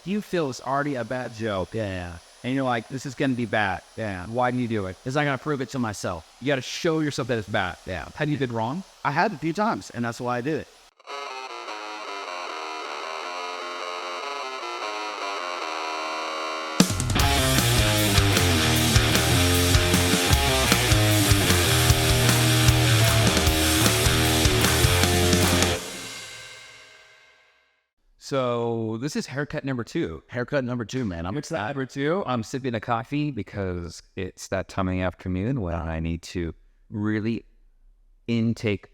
you feel it's already a bad joke. Yeah. And you're like, this is going to be bad. Yeah. Why do you do it? Because I got to prove it to myself. You got to show yourself that it's bad. Yeah. Had you been wrong? I had a few times, and that's why I did it. So this is haircut number 2. Haircut number 2, man. I'm excited. Number 2, I'm sipping a coffee because it's that time of the afternoon when I need to really uptick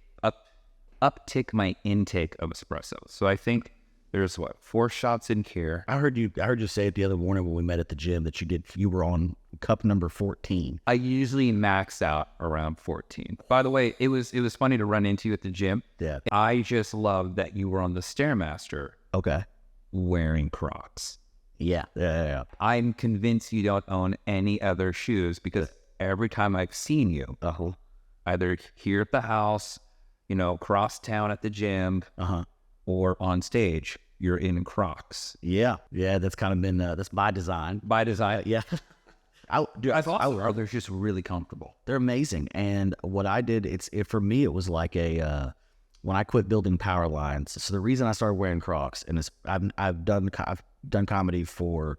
my intake of espresso. So I think there's 4 shots in here. I heard you say it the other morning when we met at the gym that you were on cup number 14. I usually max out around 14. By the way, it was funny to run into you at the gym. Yeah. I just love that you were on the Stairmaster. Okay. Wearing Crocs. Yeah. I'm convinced you don't own any other shoes because every time I've seen you, either here at the house, cross town at the gym, or on stage, you're in Crocs. Yeah. That's kind of been that's by design. By design, yeah. I thought they're just really comfortable. They're amazing. And what I did, for me, it was like when I quit building power lines. So the reason I started wearing Crocs, and I've done comedy for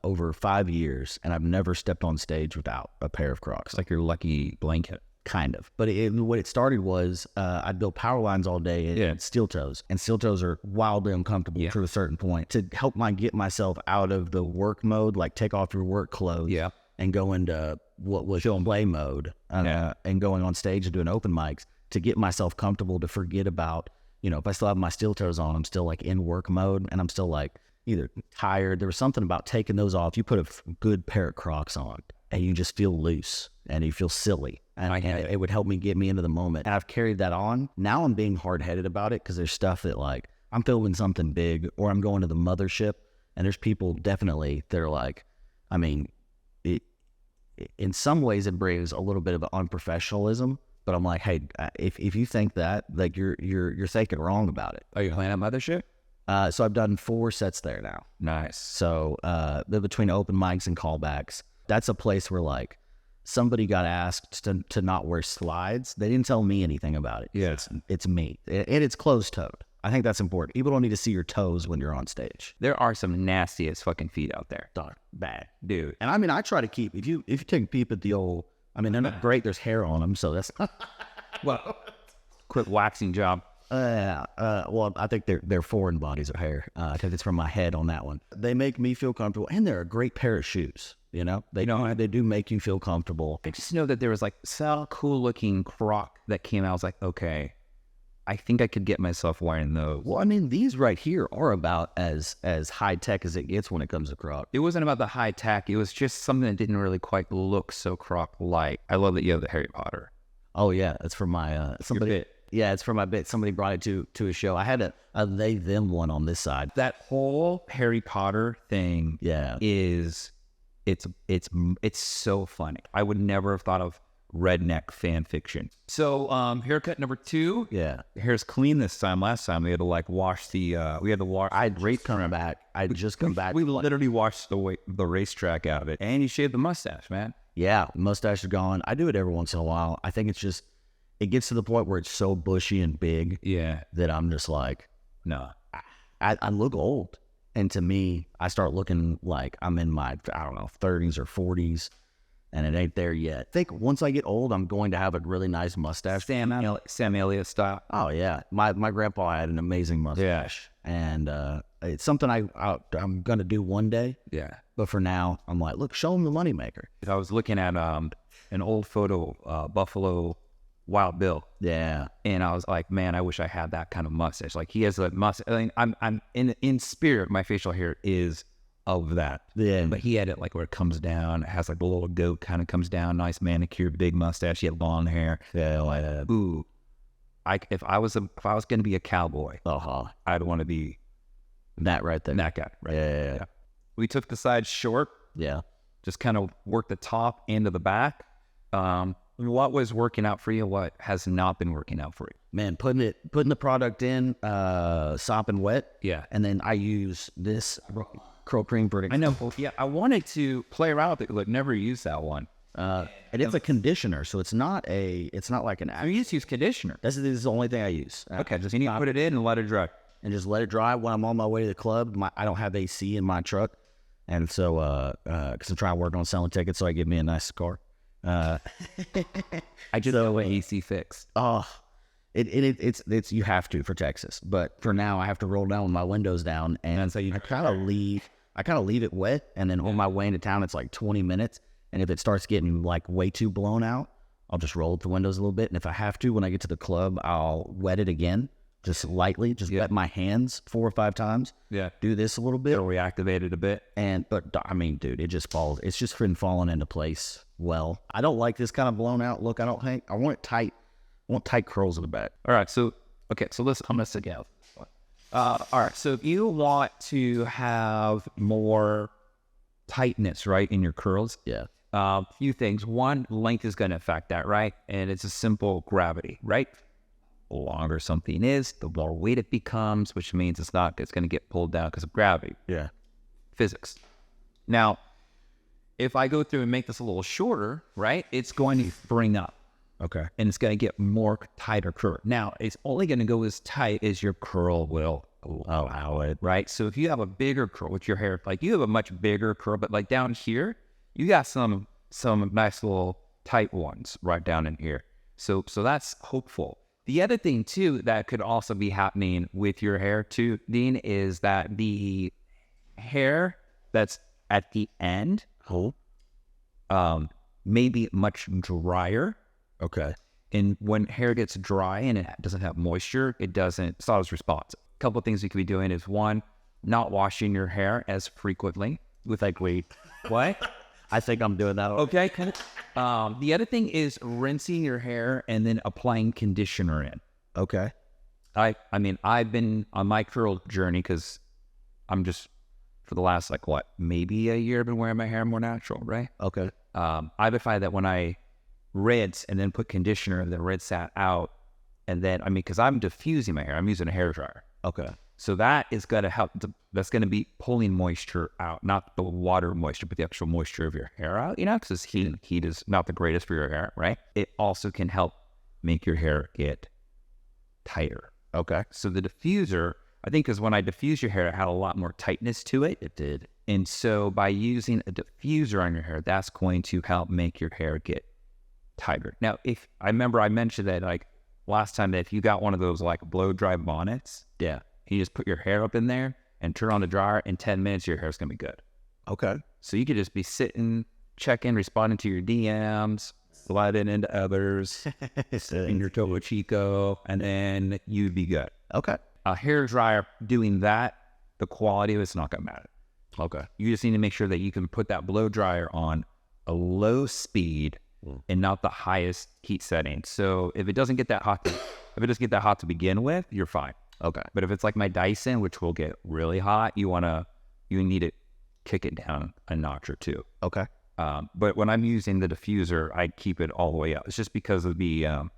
over 5 years, and I've never stepped on stage without a pair of Crocs. It's like your lucky blanket. Kind of. But what it started was I'd build power lines all day in steel toes. And steel toes are wildly uncomfortable to a certain point. To help get myself out of the work mode, like take off your work clothes and go into what was play mode and going on stage and doing open mics, to get myself comfortable, to forget about, if I still have my steel toes on, I'm still like in work mode and I'm still like either tired. There was something about taking those off. You put a good pair of Crocs on and you just feel loose and you feel silly. And it would help me get me into the moment. And I've carried that on. Now I'm being hard-headed about it because there's stuff that like I'm filming something big or I'm going to the mothership and there's people definitely, they're like, I mean, in some ways it brings a little bit of unprofessionalism. But I'm like, hey, if you think that, like you're thinking wrong about it. Are you playing at Mothership? So I've done 4 sets there now. Nice. So between open mics and callbacks, that's a place where like somebody got asked to not wear slides. They didn't tell me anything about it. Yeah, it's me, and it's closed-toed. I think that's important. People don't need to see your toes when you're on stage. There are some nasty as fucking feet out there. Dog, bad, dude. And I mean, I try to keep if you take a peep at the old. I mean, they're not great. There's hair on them, so that's well, quick waxing job. Well, I think they're foreign bodies of hair because it's from my head on that one. They make me feel comfortable, and they're a great pair of shoes. They do make you feel comfortable. I just know that there was like some cool looking Croc that came out. I was like, okay, I think I could get myself wearing those. Well, I mean, these right here are about as high tech as it gets when it comes to Croc. It wasn't about the high tech. It was just something that didn't really quite look so Croc-like. I love that you have the Harry Potter. Oh yeah, that's for my somebody. Yeah, it's for my bit. Somebody brought it to a show. I had a they them one on this side. That whole Harry Potter thing, it's so funny. I would never have thought of redneck fan fiction. So haircut number 2. Yeah, hair's clean this time. Last time we had to like wash the I'd coming back. I'd just come back. We literally washed the racetrack out of it, and you shaved the mustache, man. Yeah, mustache is gone. I do it every once in a while. I think it's just it gets to the point where it's so bushy and big that I'm just like, no, I look old. And to me, I start looking like I'm in my, 30s or 40s, and it ain't there yet. I think once I get old, I'm going to have a really nice mustache. Sam Elliott style. Oh, yeah. My grandpa had an amazing mustache. And it's something I'm going to do one day. Yeah. But for now, I'm like, look, show him the moneymaker. I was looking at an old photo, Buffalo Wild Bill. Yeah. And I was like, man, I wish I had that kind of mustache. Like he has a mustache. I mean, I'm in spirit, my facial hair is of that. Yeah. But he had it like where it comes down. It has like the little goat kind of comes down, nice manicured, big mustache. He had long hair. Yeah. Like ooh. If I was going to be a cowboy, I'd want to be that right there. That guy. Right. Yeah. We took the sides short. Yeah. Just kind of worked the top into the back. what was working out for you? What has not been working out for you? Man, putting the product in, sopping wet. Yeah. And then I use this curl cream vertex. I know. Yeah, I wanted to play around with it, but never used that one. And it's a conditioner, so it's not like an. You just use conditioner. This is the only thing I use. Okay, just you put it in and let it dry. And just let it dry. When I'm on my way to the club, I don't have AC in my truck, and so because I'm trying to work on selling tickets, so I get me a nice car. I just know an AC fixed. Oh, it's you have to for Texas, but for now I have to roll down with my windows down, and so I kind of leave it wet, and then on my way into town it's like 20 minutes, and if it starts getting like way too blown out, I'll just roll up the windows a little bit, and if I have to, when I get to the club, I'll wet it again, just lightly, wet my hands 4 or 5 times. Yeah, do this a little bit, it'll reactivate it a bit, but I mean, dude, it just falls. It's just been falling into place. Well, I don't like this kind of blown out look. I want it tight. I want tight curls in the back. All right, so let's hummus again. All right, so if you want to have more tightness, right, in your curls, few things. One, length is going to affect that, right? And it's a simple gravity, right? The longer something is, the more weight it becomes, which means it's going to get pulled down because of gravity. Yeah, physics. Now, if I go through and make this a little shorter, right, it's going to spring up. Okay. And it's going to get more tighter curl. Now, it's only going to go as tight as your curl will allow it, right? So if you have a bigger curl with your hair, like you have a much bigger curl, but like down here, you got some nice little tight ones right down in here. So that's hopeful. The other thing too that could also be happening with your hair too, Dean, is that the hair that's at the end may be much drier. Okay. And when hair gets dry and it doesn't have moisture, it's not as responsive. A couple of things you could be doing is, one, not washing your hair as frequently with like what? I think I'm doing that. Okay. The other thing is rinsing your hair and then applying conditioner in. Okay. I mean, I've been on my curl journey because I'm just, for the last maybe a year, I've been wearing my hair more natural, right? Okay. I would find that when I rinse and then put conditioner and then rinse that out, and then, because I'm diffusing my hair, I'm using a hair dryer. Okay. So that is going to help, that's going to be pulling moisture out, not the water moisture, but the actual moisture of your hair out, because heat is not the greatest for your hair, right? It also can help make your hair get tighter. Okay. So the diffuser, I think, because when I diffused your hair, it had a lot more tightness to it. It did. And so by using a diffuser on your hair, that's going to help make your hair get tighter. Now, if I remember, I mentioned that last time, that if you got one of those blow dry bonnets, yeah, you just put your hair up in there and turn on the dryer. In 10 minutes, your hair's gonna be good. Okay. So you could just be sitting, checking, responding to your DMs, sliding into others, in your Topo Chico, and then you'd be good. Okay. A hair dryer doing that, the quality of it's not gonna matter. Okay. You just need to make sure that you can put that blow dryer on a low speed and not the highest heat setting. So if it doesn't get that hot, to begin with, you're fine. Okay. But if it's like my Dyson, which will get really hot, you need to kick it down a notch or two. Okay. But when I'm using the diffuser, I keep it all the way up. It's just because of the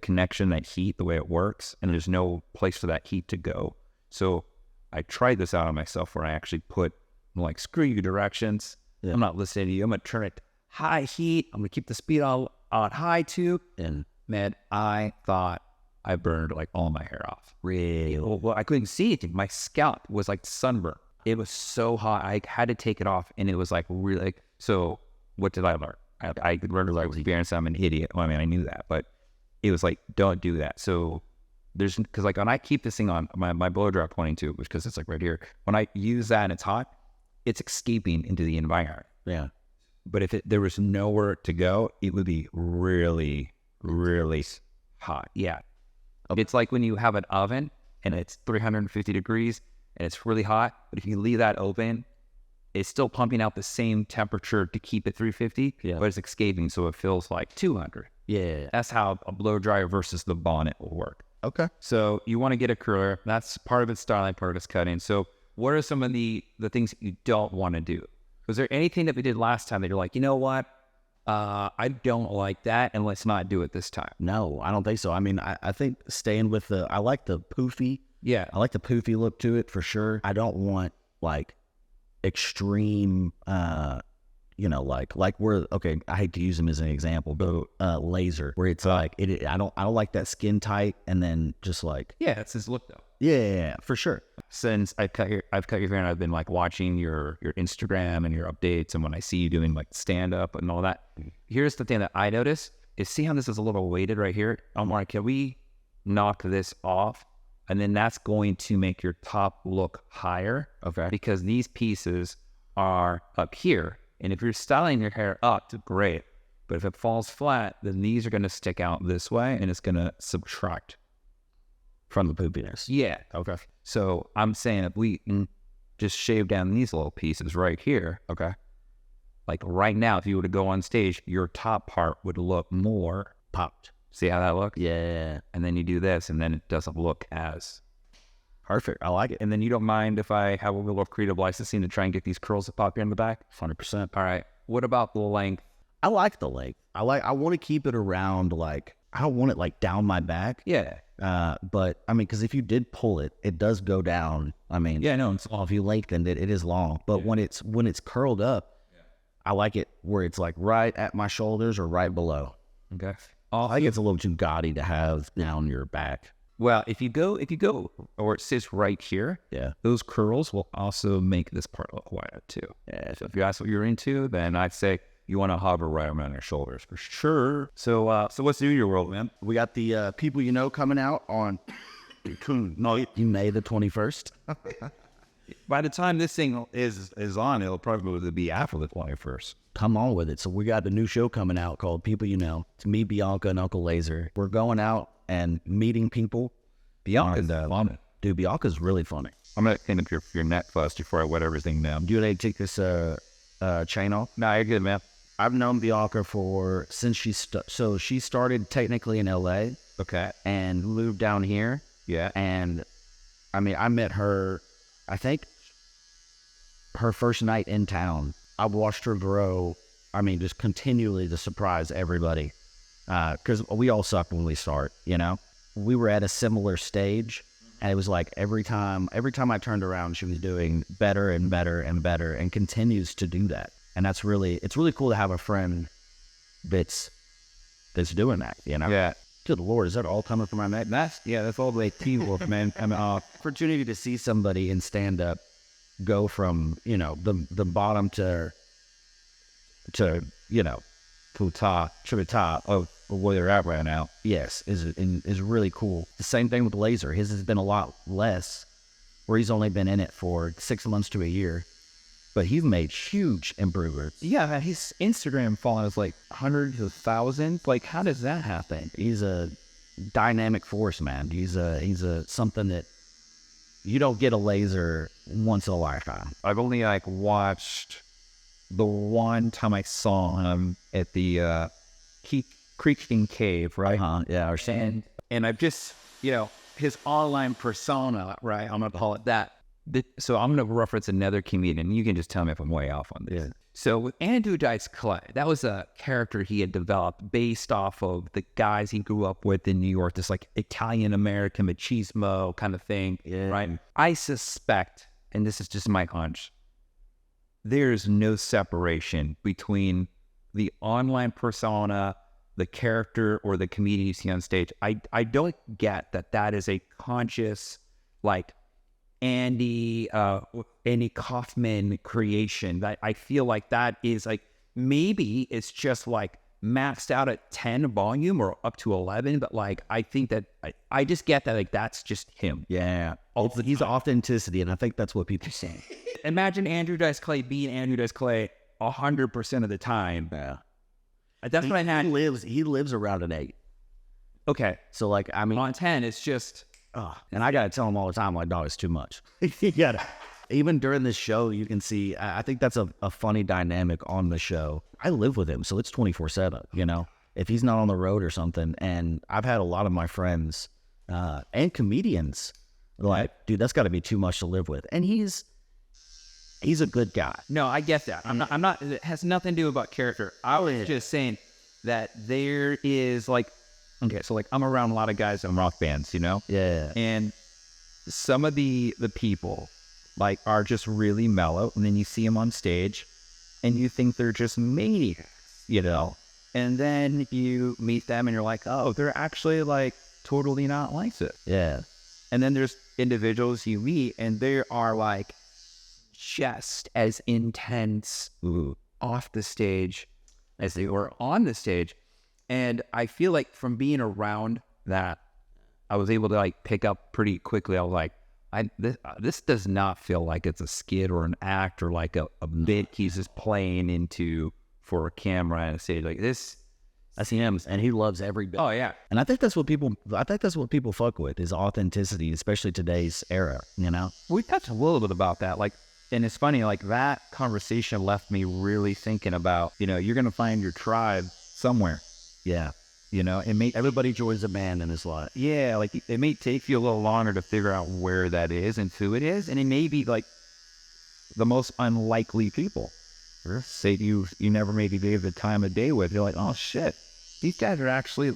connection, that heat, the way it works, and there's no place for that heat to go. So I tried this out on myself where I actually put screw you directions. Yeah. I'm not listening to you. I'm gonna turn it high heat. I'm gonna keep the speed on high too. And man, I thought I burned all my hair off. Really? Well, I couldn't see anything. My scalp was sunburned. It was so hot. I had to take it off, and it was really. So what did I learn? I learned experience. I'm an idiot. Well, I knew that, but it was don't do that. So because when I keep this thing on my blow dryer pointing to it, which because it's right here. When I use that and it's hot, it's escaping into the environment. Yeah. But if there was nowhere to go, it would be really, really hot. Yeah. Okay. It's like when you have an oven and it's 350 degrees and it's really hot, but if you leave that open, it's still pumping out the same temperature to keep it 350, but it's escaping, so it feels like 200. Yeah. That's how a blow dryer versus the bonnet will work. Okay. So you want to get a curler. That's part of its styling, part of its cutting. So what are some of the things that you don't want to do? Was there anything that we did last time that you're you know what? I don't like that, and let's not do it this time. No, I don't think so. I mean, I think staying with I like the poofy. Yeah. I like the poofy look to it for sure. I don't want like extreme, like where, okay, I hate to use them as an example, but laser, where it's like, I don't like that skin tight and then just like. Yeah, it's his look though. Yeah, for sure. Since I've cut your hair, and I've been like watching your Instagram and your updates, and when I see you doing like stand up and all that, here's the thing that I notice is, see how this is a little weighted right here? I'm like, can we knock this off? And then that's going to make your top look higher. Okay. Because these pieces are up here, and if you're styling your hair up, great. But if it falls flat, then these are going to stick out this way, and it's going to subtract from the poopiness. Yeah. Okay. So I'm saying if we just shave down these little pieces right here, okay, like right now, if you were to go on stage, your top part would look more popped. See how that looks? Yeah. And then you do this, and then it doesn't look as perfect. I like it. And then you don't mind if I have a little creative licensing to try and get these curls to pop here in the back? 100%. All right. What about the length? I like the length. I want to keep it around, like, I don't want it like down my back. Yeah. But I mean, because if you did pull it, it does go down. I mean, yeah, no, it's long. If you lengthened it, it is long. But when it's curled up, I like it where it's like right at my shoulders or right below. Okay. I think it's a little too gaudy to have down your back. Well, if you go, or it sits right here, those curls will also make this part look wider too. Yeah. So if that's what you're into, then I'd say you want to hover right around your shoulders for sure. So, so what's new in your world, man? We got the People You Know coming out on May the 21st. By the time this thing is on, it'll probably be after the 21st. Come on with it. So we got the new show coming out called People You Know. It's me, Bianca, and Uncle Laser. We're going out and meeting people. Bianca's funny. Dude, Bianca's really funny. I'm going to clean up your neck first before I wet everything down. Do you need to take this chain off? No, you're good, man. I've known Bianca since she started technically in LA. Okay. And moved down here. Yeah. And I mean, I met her, I think her first night in town. I watched her grow. I mean, just continually to surprise everybody. Because we all suck when we start, you know? We were at a similar stage, and it was like every time I turned around, she was doing better and better and better, and continues to do that. And it's really cool to have a friend that's doing that, you know? Yeah. Good Lord, is that all coming from my neck? That's all the way T-Wolf, man. Opportunity to see somebody in stand-up go from, you know, the bottom to you know, to the top of where they're at right now. Yes, is really cool. The same thing with Laser. His has been a lot less, where he's only been in it for 6 months to a year, but he's made huge improvements. Yeah, his Instagram following is like hundreds of thousands. Like, how does that happen? He's a dynamic force, man. He's a something that you don't get a Laser once in a lifetime. I've only like watched the one time I saw him at the Creaking Cave, right? Yeah, or and I've just, you know, his online persona, right? I'm gonna call it that. So I'm gonna reference another comedian. You can just tell me if I'm way off on this. Yeah. So with Andrew Dice Clay, that was a character he had developed based off of the guys he grew up with in New York, this like Italian-American machismo kind of thing, right? I suspect, and this is just my hunch, there's no separation between the online persona, the character, or the comedian you see on stage. I don't get that is a conscious, like, Andy Kaufman creation. I feel like that is like, maybe it's just like maxed out at 10 volume or up to 11, but like, I think that I just get that, like, that's just him. Yeah. He's authenticity, and I think that's what people say. Imagine Andrew Dice Clay being Andrew Dice Clay 100% of the time. Yeah. That's what I had. He lives around an 8. Okay. So like, I mean, on 10, it's just, and I gotta tell him all the time, like, dog, it's too much. You gotta. Even during this show, you can see, I think that's a funny dynamic on the show. I live with him, so it's 24/7, you know? If he's not on the road or something, and I've had a lot of my friends and comedians like, dude, that's gotta be too much to live with. And he's He's a good guy. No, I get that. I'm not, it has nothing to do about character. I was just saying that there is like, okay, so like I'm around a lot of guys in rock bands, you know? Yeah. And some of the people like are just really mellow, and then you see them on stage and you think they're just maniacs, you know? And then you meet them and you're like, oh, they're actually like totally not like this. Yeah. And then there's individuals you meet and they are like just as intense off the stage as they were on the stage. And I feel like from being around that, I was able to like pick up pretty quickly. I was like, this does not feel like it's a skit or an act or like a bit he's just playing into for a camera and a stage like this. That's him, and he loves every bit. Oh yeah, and I think that's what people fuck with is authenticity, especially today's era. You know, we touched a little bit about that, like, and it's funny, like that conversation left me really thinking about, you know, you're gonna find your tribe somewhere. Yeah, you know, everybody joins a band in his life. Yeah, like it may take you a little longer to figure out where that is and who it is, and it may be like the most unlikely people. Say you never maybe gave the time of day with. You're like, oh shit, these guys are actually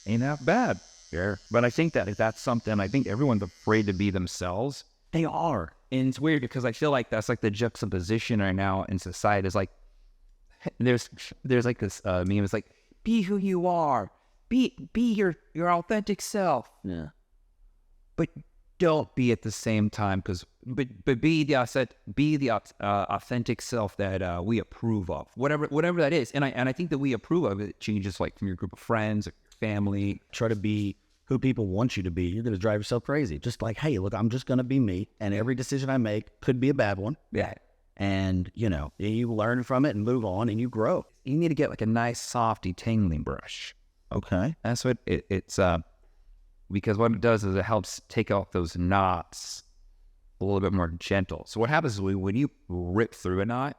ain't that bad. Yeah. But I think that if that's something, I think everyone's afraid to be themselves. They are. And it's weird because I feel like that's like the juxtaposition right now in society is like, there's like this meme. It's like, be who you are, be your authentic self. Yeah. But don't be at the same time, but be the authentic self that we approve of, whatever that is. And I think that we approve of it changes like from your group of friends or your family. Try to be who people want you to be. You're gonna drive yourself crazy. Just like, hey, look, I'm just gonna be me, and every decision I make could be a bad one. Yeah. And you know, you learn from it and move on, and you grow. You need to get like a nice softy tingling brush. Okay, that's what it's because what it does is it helps take out those knots a little bit more gentle. So what happens is when you rip through a knot,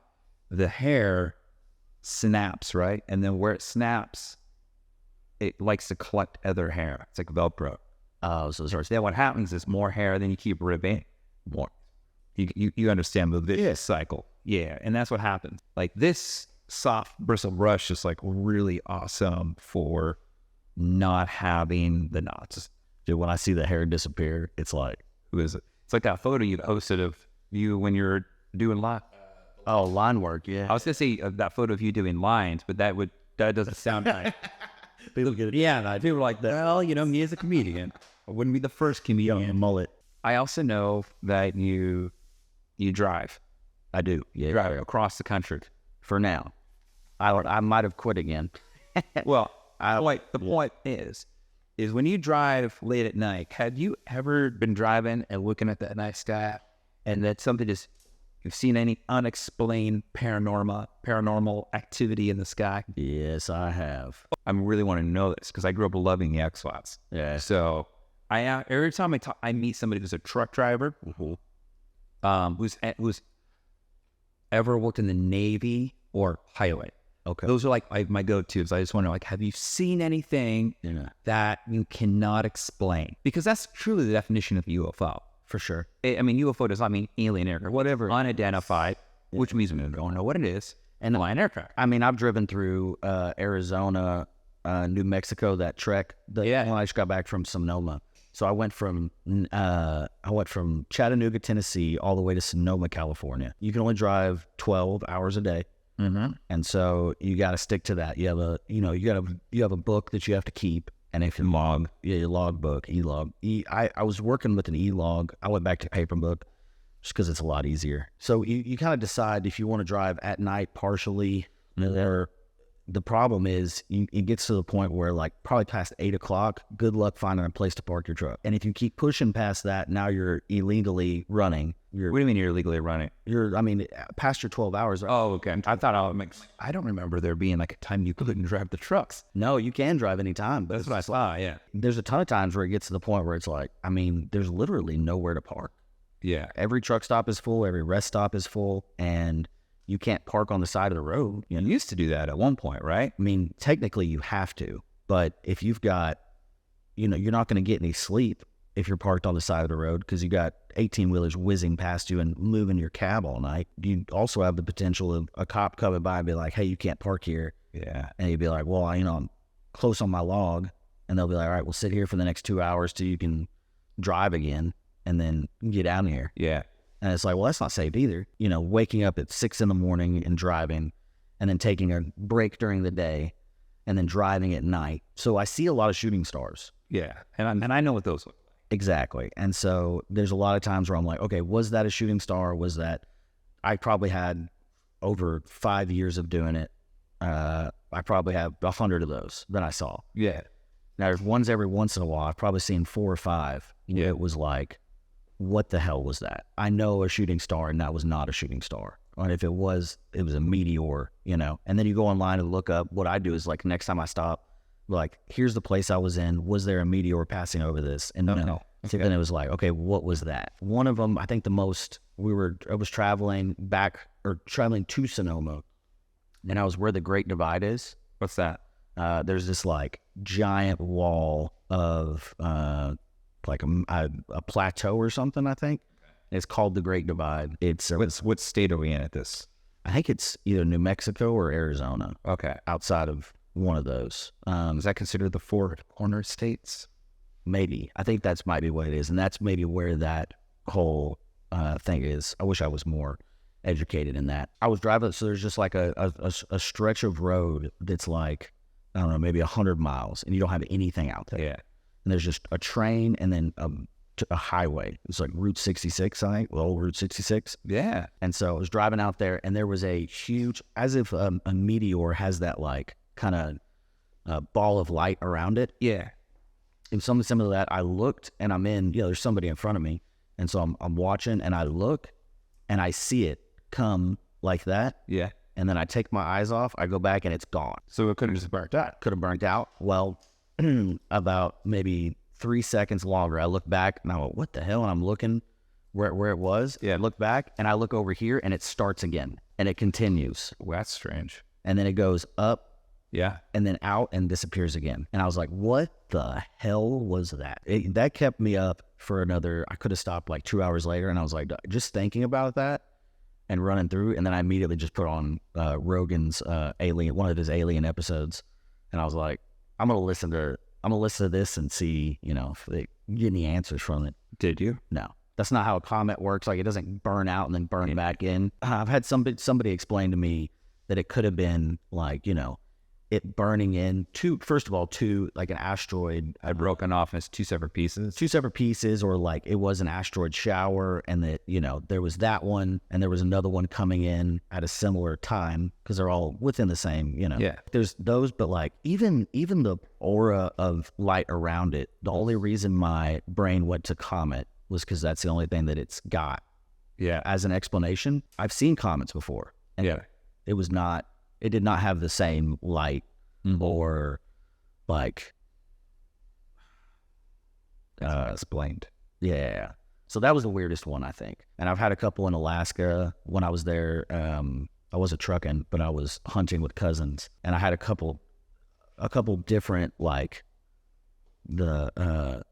the hair snaps, right? And then where it snaps, it likes to collect other hair. It's like Velcro. Oh, so then what happens is more hair, then you keep ripping more. You understand the vicious cycle. Yeah, and that's what happens. Like this soft bristle brush is like really awesome for not having the knots. Dude, when I see the hair disappear, it's like, who is it? It's like that photo you posted of you when you're doing line. Oh, line work, yeah. I was gonna say that photo of you doing lines, but that doesn't sound right. People get it. Yeah, people are like, well, you know, me as a comedian, I wouldn't be the first comedian. A mullet. I also know that you drive. I do. Yeah, you drive across the country for now. I might have quit again. Well, the point is when you drive late at night, have you ever been driving and looking at that night sky and that something just, you've seen any unexplained paranormal activity in the sky? Yes, I have. I really want to know this because I grew up loving the X-Files. Yeah. So every time I meet somebody who's a truck driver, who's ever worked in the Navy or pilot. Okay. Those are like my go-tos. I just wonder, like, have you seen anything that you cannot explain? Because that's truly the definition of UFO. For sure. I mean, UFO does not mean alien aircraft. Whatever. Unidentified, which means we don't know what it is. And flying aircraft. I mean, I've driven through Arizona, New Mexico, that trek. When I just got back from Sonoma. So I went from Chattanooga, Tennessee, all the way to Sonoma, California. You can only drive 12 hours a day. Mm-hmm. And so you got to stick to that. You have a book that you have to keep, and if you log, your log book, e-log. I was working with an e-log. I went back to paper book just because it's a lot easier. So you kind of decide if you want to drive at night partially. The problem is it gets to the point where like probably past 8 o'clock, good luck finding a place to park your truck. And if you keep pushing past that, now you're illegally running. What do you mean you're illegally running? Past your 12 hours. Oh, okay. I don't remember there being like a time you couldn't drive the trucks. No, you can drive anytime. But that's what I saw, yeah. There's a ton of times where it gets to the point where it's like, there's literally nowhere to park. Yeah. Every truck stop is full. Every rest stop is full. And you can't park on the side of the road. You used to do that at one point, right? Technically you have to. But if you've got, you're not going to get any sleep. if you're parked on the side of the road because you got 18-wheelers whizzing past you and moving your cab all night. You also have the potential of a cop coming by and be like, hey, you can't park here. Yeah. And you'd be like, well, I'm close on my log. And they'll be like, all right, we'll sit here for the next 2 hours till you can drive again and then get out of here. Yeah. And it's like, well, that's not safe either. Waking up at 6 a.m. and driving and then taking a break during the day and then driving at night. So I see a lot of shooting stars. Yeah. And I know what those look like. Exactly. And so there's a lot of times where I'm like, okay, was that a shooting star? Was that, I probably had over 5 years of doing it. I probably have 100 of those that I saw. Yeah. Now there's ones every once in a while. I've probably seen 4 or 5. Yeah. It was like, what the hell was that? I know a shooting star and that was not a shooting star. Or if it was a meteor, And then you go online and look up. What I do is like next time I stop, like, here's the place I was in. Was there a meteor passing over this? And no. So then it was like, okay, what was that? One of them, I think the most, I was traveling to Sonoma, and I was where the Great Divide is. What's that? There's this like giant wall of like a plateau or something, I think. It's called the Great Divide. It's what state are we in at this? I think it's either New Mexico or Arizona. Okay. Outside of one of those. Is that considered the 4 corner states? Maybe. I think that's might be what it is. And that's maybe where that whole thing is. I wish I was more educated in that. I was driving, so there's just like a stretch of road that's like, I don't know, maybe 100 miles, and you don't have anything out there. Yeah. And there's just a train and then a highway. It's like Route 66, I think. Well, Route 66. Yeah. And so I was driving out there, and there was a huge, as if a meteor has that like kind of ball of light around it. Yeah. And something similar to that. I looked, and I'm in, there's somebody in front of me. And so I'm watching, and I look, and I see it come like that. Yeah. And then I take my eyes off, I go back, and it's gone. So it could have just burnt out. Could have burnt out. Well, about maybe 3 seconds longer, I look back, and I went, what the hell? And I'm looking where it was. Yeah. I look back, and I look over here, and it starts again, and it continues. Well, that's strange. And then it goes up. Yeah. And then out and disappears again. And I was like, what the hell was that? That kept me up for another, I could have stopped like 2 hours later. And I was like, just thinking about that and running through. And then I immediately just put on Rogan's one of his alien episodes. And I was like, I'm going to listen to this and see, if they get any answers from it. Did you? No. That's not how a comet works. Like, it doesn't burn out and then burn back in. I've had somebody explain to me that it could have been like, it burning in to like an asteroid had broken off as 2 separate pieces. Or like it was an asteroid shower, and that there was that one and there was another one coming in at a similar time because they're all within the same Yeah. There's those, but like even the aura of light around it, the only reason my brain went to comet was because that's the only thing that it's got. Yeah. As an explanation, I've seen comets before, and it did not have the same light or like explained. Yeah. So that was the weirdest one, I think. And I've had a couple in Alaska when I was there. I wasn't trucking, but I was hunting with cousins, and I had a couple different, like the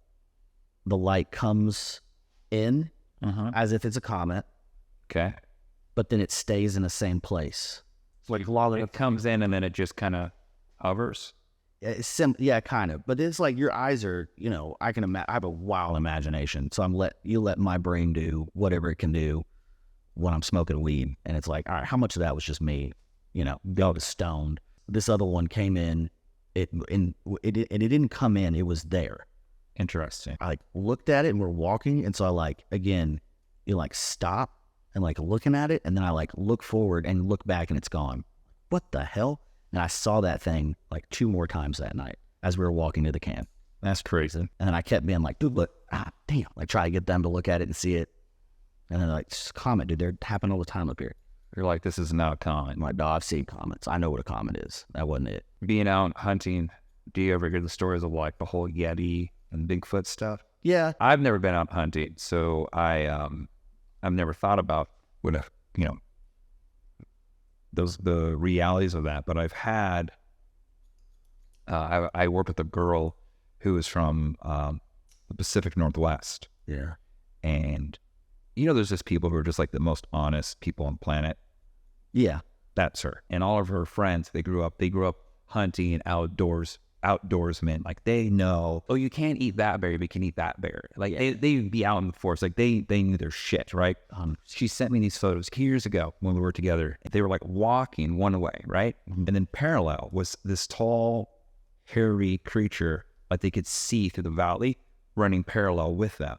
light comes in as if it's a comet. Okay. But then it stays in the same place. Like it comes in and then it just kind of hovers. It's kind of. But it's like your eyes are, I have a wild imagination. So let my brain do whatever it can do when I'm smoking weed. And it's like, all right, how much of that was just me? I was stoned. This other one came in. It didn't come in. It was there. Interesting. I looked at it and we're walking. And so I you stop and looking at it, and then I look forward and look back, and it's gone. What the hell? And I saw that thing 2 more times that night as we were walking to the camp. That's crazy. And then I kept being like, dude, look, damn. Try to get them to look at it and see it. And then just comment, dude, they happen all the time up here. You're like, this is not a comet. I'm like, no, I've seen comets. I know what a comet is. That wasn't it. Being out hunting, do you ever hear the stories of the whole Yeti and Bigfoot stuff? Yeah. I've never been out hunting, so I've never thought about the realities of that, but I've had I worked with a girl who was from the Pacific Northwest. Yeah. And, there's just people who are just like the most honest people on the planet. Yeah. That's her. And all of her friends, they grew up hunting and outdoorsmen. Like, they know, oh, you can't eat that berry, but you can eat that berry. Like, they'd be out in the forest. Like, they knew their shit, right? She sent me these photos years ago when we were together. They were like walking one way, right? And then parallel was this tall, hairy creature, like they could see through the valley, running parallel with them.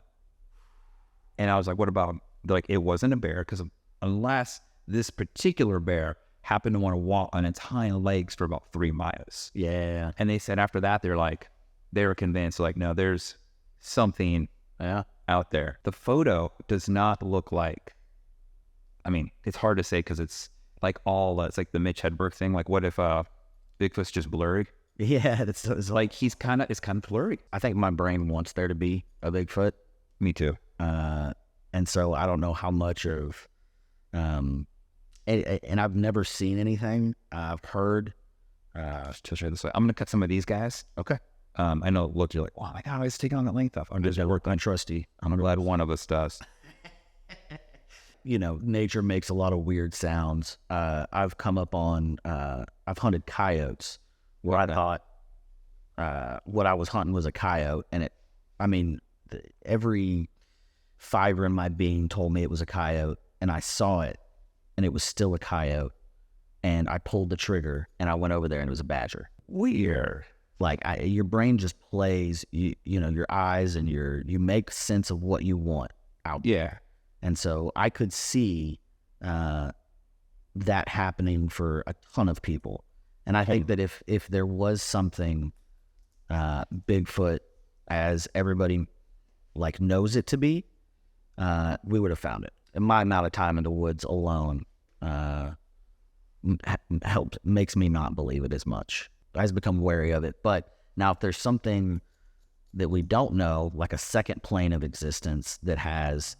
And I was like, what about, like, it wasn't a bear, because unless this particular bear happened to want to walk on its hind legs for about 3 miles. Yeah. And they said after that, they were convinced, like, no, there's something out there. The photo does not look like, I mean, it's hard to say because it's like it's like the Mitch Hedberg thing. Like, what if Bigfoot's just blurry? Yeah, it's like it's kind of blurry. I think my brain wants there to be a Bigfoot. Me too. And so I don't know how much of, and I've never seen anything. I've heard. To share this way, I'm gonna cut some of these guys. Okay. I know. Look, you're like, wow, my God, it's taking on that length off. I'm just work untrusty. I'm glad one of us does. Nature makes a lot of weird sounds. I've come up on. I've hunted coyotes. Where I thought what I was hunting was a coyote, and every fiber in my being told me it was a coyote, and I saw it, and it was still a coyote, and I pulled the trigger, and I went over there, and it was a badger. Weird. Like, your brain just plays, your eyes, and you make sense of what you want out there. Yeah. And so I could see that happening for a ton of people. And I think that if there was something Bigfoot, as everybody like knows it to be, we would have found it. And my amount of time in the woods alone makes me not believe it as much. I just become wary of it. But now if there's something that we don't know, like a second plane of existence that has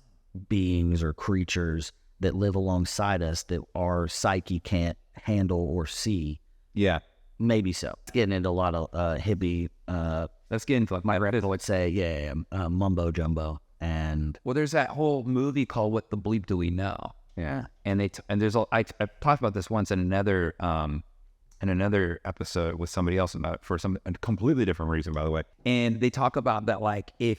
beings or creatures that live alongside us that our psyche can't handle or see, yeah, maybe so. It's getting into a lot of hippie. Let's get into, like, my people would say, mumbo jumbo. And well, there's that whole movie called "What the Bleep Do We Know?" Yeah, and there's I talked about this once in another episode with somebody else about it for a completely different reason, by the way. And they talk about that, like, they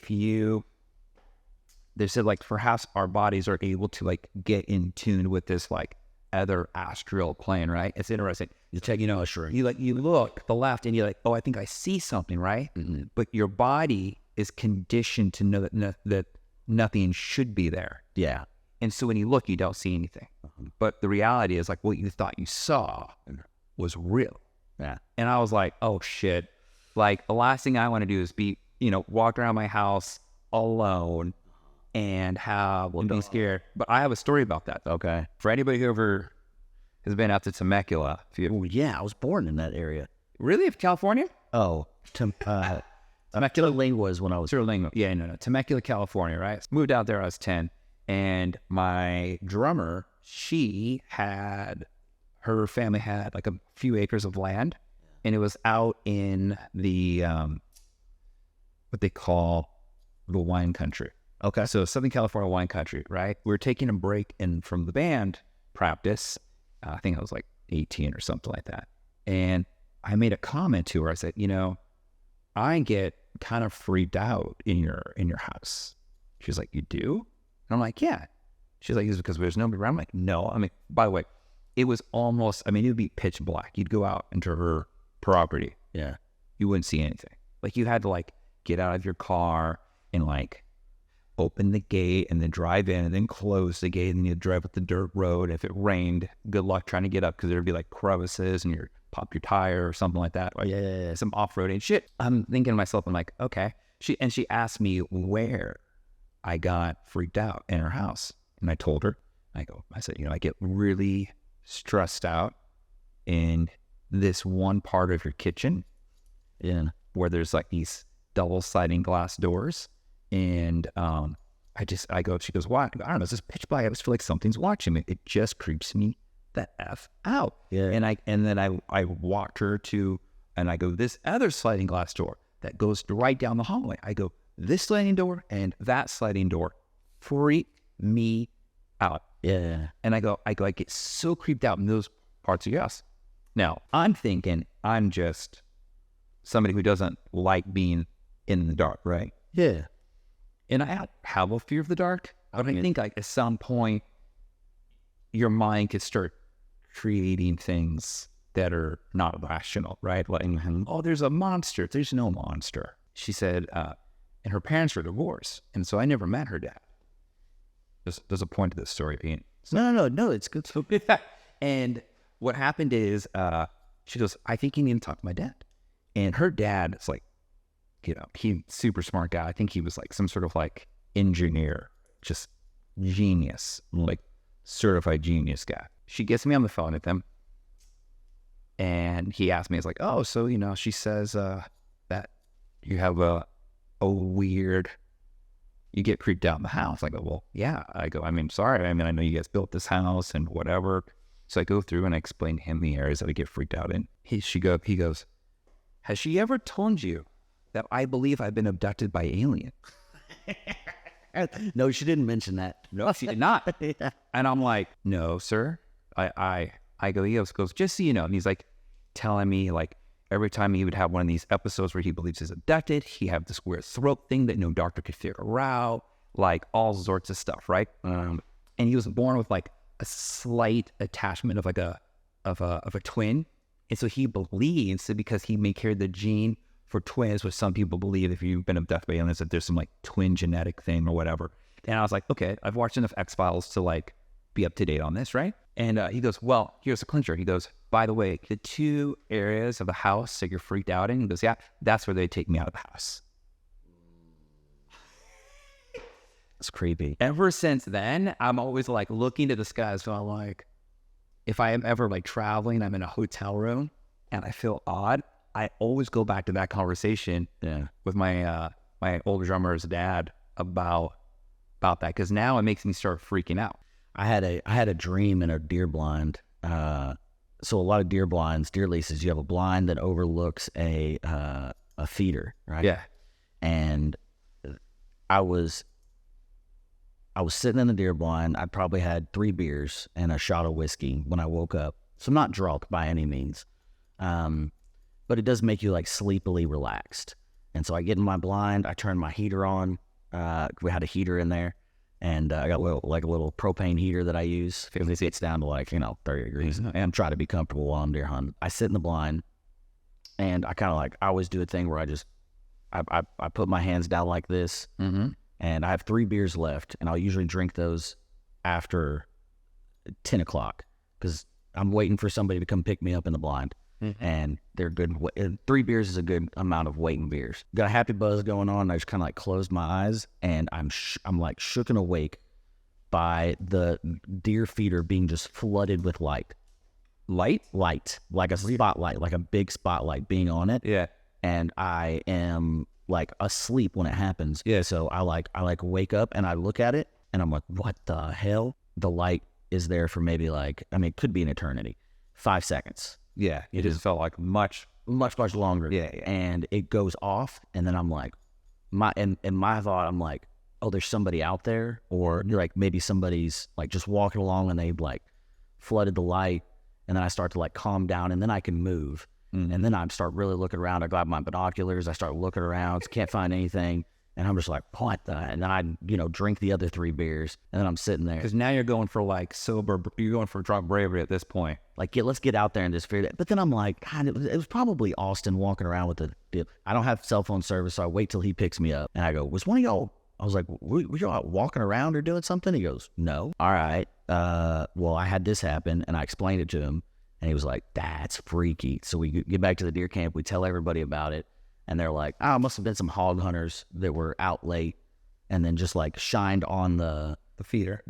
said, like, perhaps our bodies are able to, like, get in tune with this, like, other astral plane, right? It's interesting. You take, a shrink. You look to the left and you're like, oh, I think I see something, right? Mm-hmm. But your body is conditioned to know that nothing should be there. Yeah. And so when you look, you don't see anything. Uh-huh. But the reality is, like, what you thought you saw was real. Yeah. And I was like, oh shit. Like, the last thing I want to do is be, walk around my house alone and be scared. But I have a story about that. Okay. For anybody who ever has been out to Temecula. I was born in that area. Really? California? Oh, Temecula was when I was... Temecula. Yeah, no. Temecula, California, right? Moved out there, I was 10. And my drummer, her family had like a few acres of land. And it was out in the, what they call the wine country. Okay. So Southern California wine country, right? We were taking a break from the band practice. I think I was like 18 or something like that. And I made a comment to her. I said, I get kind of freaked out in your house. She's like, you do? And I'm like, yeah. She's like, is it because there's nobody around? I'm like, no. I mean, by the way, it was almost, it would be pitch black. You'd go out into her property. Yeah. You wouldn't see anything. Like, you had to, like, get out of your car and, like, open the gate and then drive in and then close the gate, and then you'd drive up the dirt road. If it rained, good luck trying to get up because there'd be like crevices and you'd pop your tire or something like that. Like, some off-roading shit. I'm thinking to myself, I'm like, okay. She asked me where I got freaked out in her house. And I told her, I said, I get really stressed out in this one part of your kitchen where there's like these double sliding glass doors. And she goes, why? I don't know, it's just pitch black. I just feel like something's watching me. It just creeps me the F out. Yeah. And then I walked her to, and I go, this other sliding glass door that goes right down the hallway. I go, this sliding door and that sliding door freak me out. Yeah. And I get so creeped out in those parts of your house. Now, I'm thinking I'm just somebody who doesn't like being in the dark, right? Yeah. And I have a fear of the dark, but I think like at some point your mind could start creating things that are not rational, right? Like, oh, there's a monster. There's no monster. She said, and her parents were divorced, and so I never met her dad. There's a point to this story, Dean. No, it's good. And what happened is, she goes, I think you need to talk to my dad. And her dad is like, you know, he's super smart guy. I think he was like some sort of like engineer, just genius, like certified genius guy. She gets me on the phone with him, and he asked me, he's like, oh, so, you know, she says that you have a weird, you get creeped out in the house. I go, well, yeah. I go, I mean, sorry. I mean, I know you guys built this house and whatever. So I go through and I explain to him the areas that I get freaked out in. He goes, has she ever told you that I believe I've been abducted by alien? No, she didn't mention that. No, she did not. Yeah. And I'm like, no, sir. I go, he goes, just so you know. And he's like telling me like every time he would have one of these episodes where he believes he's abducted, he have this weird throat thing that no doctor could figure out, like all sorts of stuff, right? And he was born with like a slight attachment of like a twin. And so he believes that because he may carry the gene for twins, which some people believe if you've been abducted by aliens, that there's some like twin genetic thing or whatever. And I was like, okay, I've watched enough X-Files to like be up to date on this, right? And he goes, well, here's the clincher. He goes, by the way, the 2 areas of the house that you're freaked out in, he goes, yeah, that's where they take me out of the house. It's creepy. Ever since then, I'm always like looking to the skies. So I'm like, if I am ever like traveling, I'm in a hotel room and I feel odd, I always go back to that conversation with my my older drummer's dad about that, because now it makes me start freaking out. I had a dream in a deer blind. So a lot of deer blinds, deer leases, you have a blind that overlooks a feeder, right? Yeah. And I was sitting in the deer blind. I probably had 3 beers and a shot of whiskey when I woke up. So I'm not drunk by any means. But it does make you like sleepily relaxed. And so I get in my blind, I turn my heater on. We had a heater in there, and I got a little propane heater that I use. It's down to like, 30 degrees, and try to be comfortable while I'm deer hunting. I sit in the blind, and I kind of like, I always do a thing where I put my hands down like this, and I have 3 beers left, and I'll usually drink those after 10 o'clock because I'm waiting for somebody to come pick me up in the blind. And they're good. 3 beers is a good amount of waiting beers. Got a happy buzz going on. I just kind of like closed my eyes, and I'm like shook and awake by the deer feeder being just flooded with light, like a spotlight, like a big spotlight being on it. Yeah. And I am like asleep when it happens. Yeah. So I wake up and I look at it, and I'm like, what the hell? The light is there for maybe it could be an eternity, 5 seconds. Yeah, it just felt like much longer. Yeah. And it goes off, and then I'm like, in my thought, I'm like, oh, there's somebody out there, or like maybe somebody's like just walking along and they've like flooded the light, and then I start to like calm down, and then I can move, and then I start really looking around. I grab my binoculars, I start looking around, can't find anything. And I'm just like, what the? And then I, drink the other 3 beers, and then I'm sitting there. Because now you're going for you're going for drunk bravery at this point. Like, let's get out there and just figure it. But then I'm like, God, it was probably Austin walking around with I don't have cell phone service, so I wait till he picks me up. And I go, was one of y'all, I was like, were y'all out walking around or doing something? He goes, no. All right. Well, I had this happen, and I explained it to him, and he was like, that's freaky. So we get back to the deer camp, we tell everybody about it. And they're like, it must have been some hog hunters that were out late and then just like shined on the feeder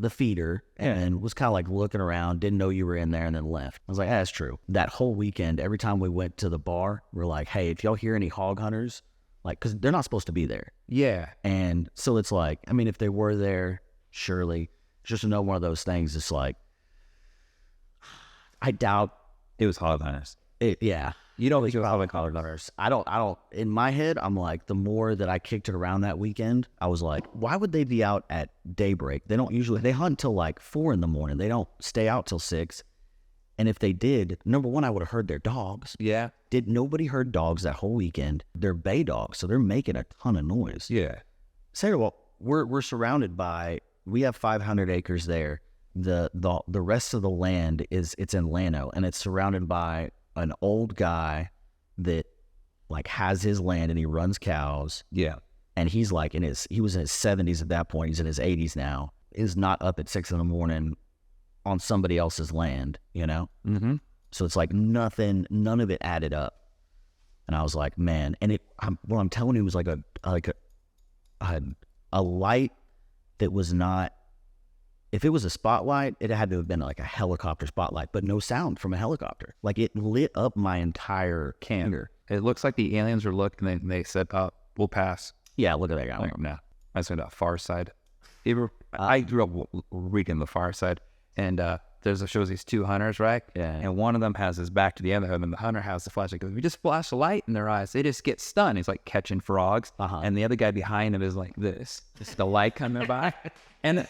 and was kind of like looking around, didn't know you were in there, and then left. I was like, that's true. That whole weekend, every time we went to the bar, we're like, hey, if y'all hear any hog hunters, like, because they're not supposed to be there. Yeah. And so it's like, if they were there, surely, just another one of those things. It's like, I doubt it was hog hunters. Yeah. You don't think Probably colors. I don't, in my head, I'm like, the more that I kicked it around that weekend, I was like, why would they be out at daybreak? They hunt till like 4 a.m. They don't stay out till 6. And if they did, number one, I would have heard their dogs. Yeah. Nobody heard dogs that whole weekend. They're bay dogs, so they're making a ton of noise. Yeah. Say, well, we're surrounded by, we have 500 acres there. The rest of the land it's in Llano, and it's surrounded by an old guy that like has his land and he runs cows. Yeah. And he's like he was in his 70s at that point. He's in his 80s now. Is not up at 6 a.m. on somebody else's land, you know? Mm-hmm. So it's like none of it added up. And I was like, man, and what I'm telling you was like a light that was not, if it was a spotlight, it had to have been like a helicopter spotlight, but no sound from a helicopter. Like it lit up my entire camper. It looks like the aliens were looking and they said, we'll pass. Yeah, look at that guy. Like, no. I said Far Side. I grew up reading The Far Side, and shows these two hunters, right? Yeah. And one of them has his back to the other, and the hunter has the flashlight. Goes, we just flash a light in their eyes, they just get stunned. He's like catching frogs, and the other guy behind him is like this, just the light coming by, and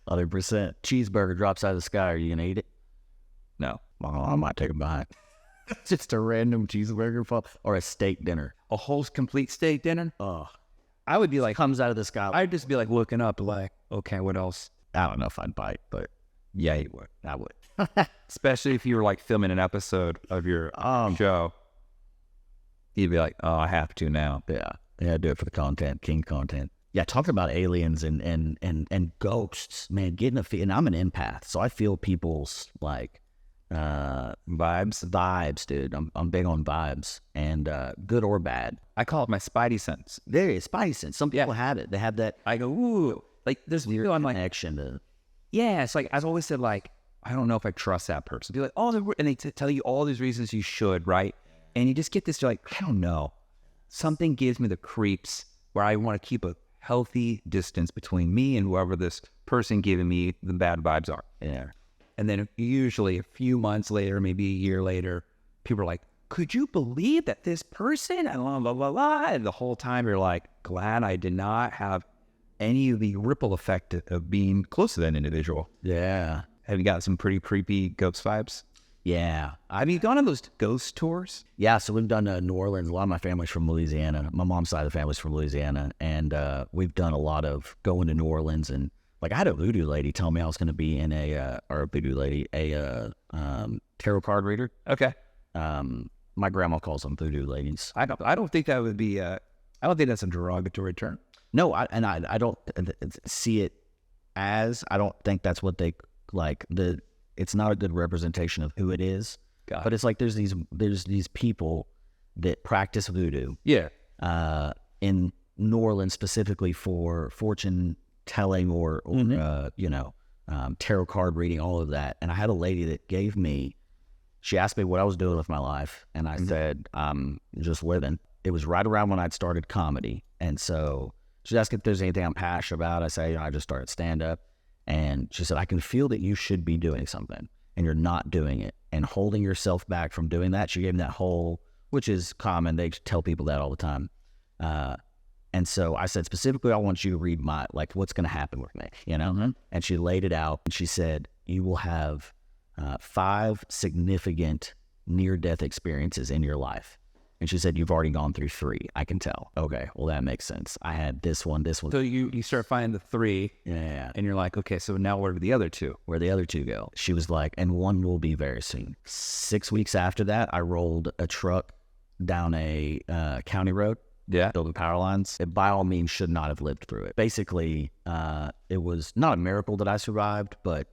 100%. Cheeseburger drops out of the sky. Are you gonna eat it? No. Well, I might take a bite. Just a random cheeseburger or a steak dinner. A whole complete steak dinner. Oh, I would be like, comes out of the sky. I'd just be like looking up, like, okay, what else? I don't know if I'd bite, but yeah, you would. I would. Especially if you were like filming an episode of your show. You'd be like, oh, I have to now. Yeah, do it for the content, king content. Yeah, talking about aliens and ghosts, man, getting and I'm an empath, so I feel people's like vibes, dude. I'm big on vibes, and good or bad. I call it my spidey sense. There is spidey sense. Some people have it. They have that. I go, ooh, like there's weird I'm like, connection to. Yeah, it's like I've always said, like, I don't know if I trust that person. Be like, oh, and they tell you all these reasons you should, right? And you just get this, you're like, I don't know. Something gives me the creeps where I want to keep a healthy distance between me and whoever this person giving me the bad vibes are. Yeah. And then usually a few months later, maybe a year later, people are like, could you believe that this person, and blah, blah, blah, blah. And the whole time you're like, glad I did not have any of the ripple effect of being close to that individual. Yeah. Have you got some pretty creepy ghost vibes? Yeah. Have you gone on those ghost tours? Yeah, so we've done New Orleans. A lot of my family's from Louisiana. My mom's side of the family's from Louisiana. And we've done a lot of going to New Orleans. And like I had a voodoo lady tell me I was going to be in a tarot card reader. Okay. My grandma calls them voodoo ladies. I don't think that would be, I don't think that's a derogatory term. No, I don't see it as, I don't think that's what they like. It's not a good representation of who it is. But it's like there's these people that practice voodoo. Yeah. In New Orleans specifically for fortune telling or tarot card reading, all of that. And I had a lady that she asked me what I was doing with my life, and I said, I'm just living. It was right around when I'd started comedy, and so she asked if there's anything I'm passionate about. I say, I just started stand-up. And she said, I can feel that you should be doing something and you're not doing it and holding yourself back from doing that. She gave me that whole, which is common. They tell people that all the time. And so I said, specifically, I want you to read what's going to happen with me, you know? Mm-hmm. And she laid it out and she said, you will have 5 significant near-death experiences in your life. And she said, you've already gone through 3. I can tell. Okay, well, that makes sense. I had this one. So you start finding the 3. Yeah. And you're like, okay, so now where do the other 2? Where the other 2 go? She was like, and one will be very soon. 6 weeks after that, I rolled a truck down a county road. Yeah. Building power lines. It by all means should not have lived through it. Basically, it was not a miracle that I survived, but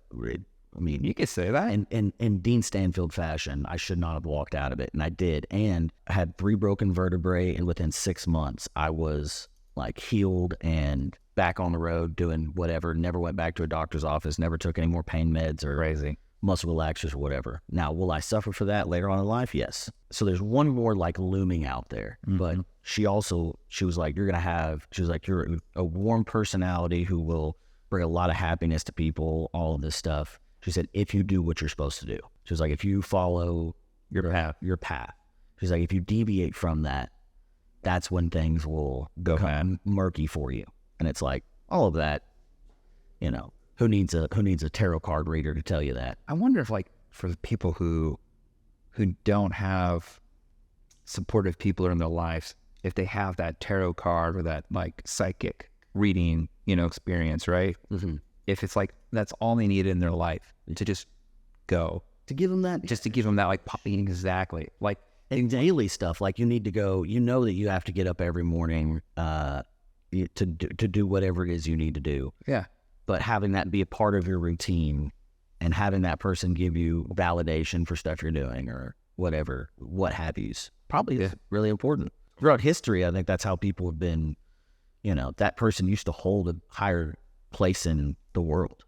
you could say that. In Dean Stansfield fashion, I should not have walked out of it, and I did. And I had 3 broken vertebrae, and within 6 months, I was like healed and back on the road doing whatever. Never went back to a doctor's office. Never took any more pain meds or muscle relaxers or whatever. Now, will I suffer for that later on in life? Yes. So there's one more like looming out there. Mm-hmm. But she was like, you're a warm personality who will bring a lot of happiness to people, all of this stuff. She said, if you do what you're supposed to do. She was like, if you follow your path. She's like, if you deviate from that, that's when things will become murky for you. And it's like, all of that, you know, who needs a tarot card reader to tell you that? I wonder if, like, for the people who don't have supportive people in their lives, if they have that tarot card or that, like, psychic reading, you know, experience, right? Mm-hmm. If it's like that's all they need in their life to just go, to give them that, just to give them that, like, exactly, like, and daily stuff. Like, you need to go, you know, that you have to get up every morning to do whatever it is you need to do. Yeah. But having that be a part of your routine and having that person give you validation for stuff you're doing or whatever, what have yous, probably is really important. Throughout history, I think that's how people have been, you know, that person used to hold a higher place in the world.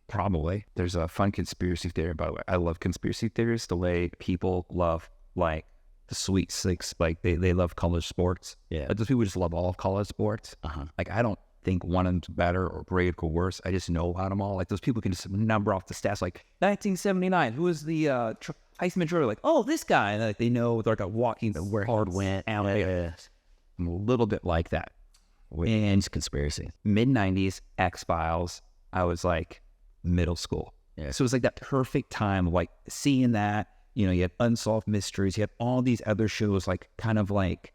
Probably. There's a fun conspiracy theory, by the way. I love conspiracy theories, the way people love, like, the Sweet Six, like, they love college sports. Yeah. Like, those people just love all college sports. Like, I don't think one of them's better or great or worse. I just know about them all. Like, those people can just number off the stats, like, 1979, who was the Heisman Trophy? Like, oh, this guy. And, like, they know they're, like, a walking where hard went. I'm a little bit like that. And conspiracy. Mid-90s, X-Files, I was, like, middle school. Yeah. So it was, like, that perfect time of, like, seeing that. You know, you have Unsolved Mysteries, you have all these other shows, like, kind of like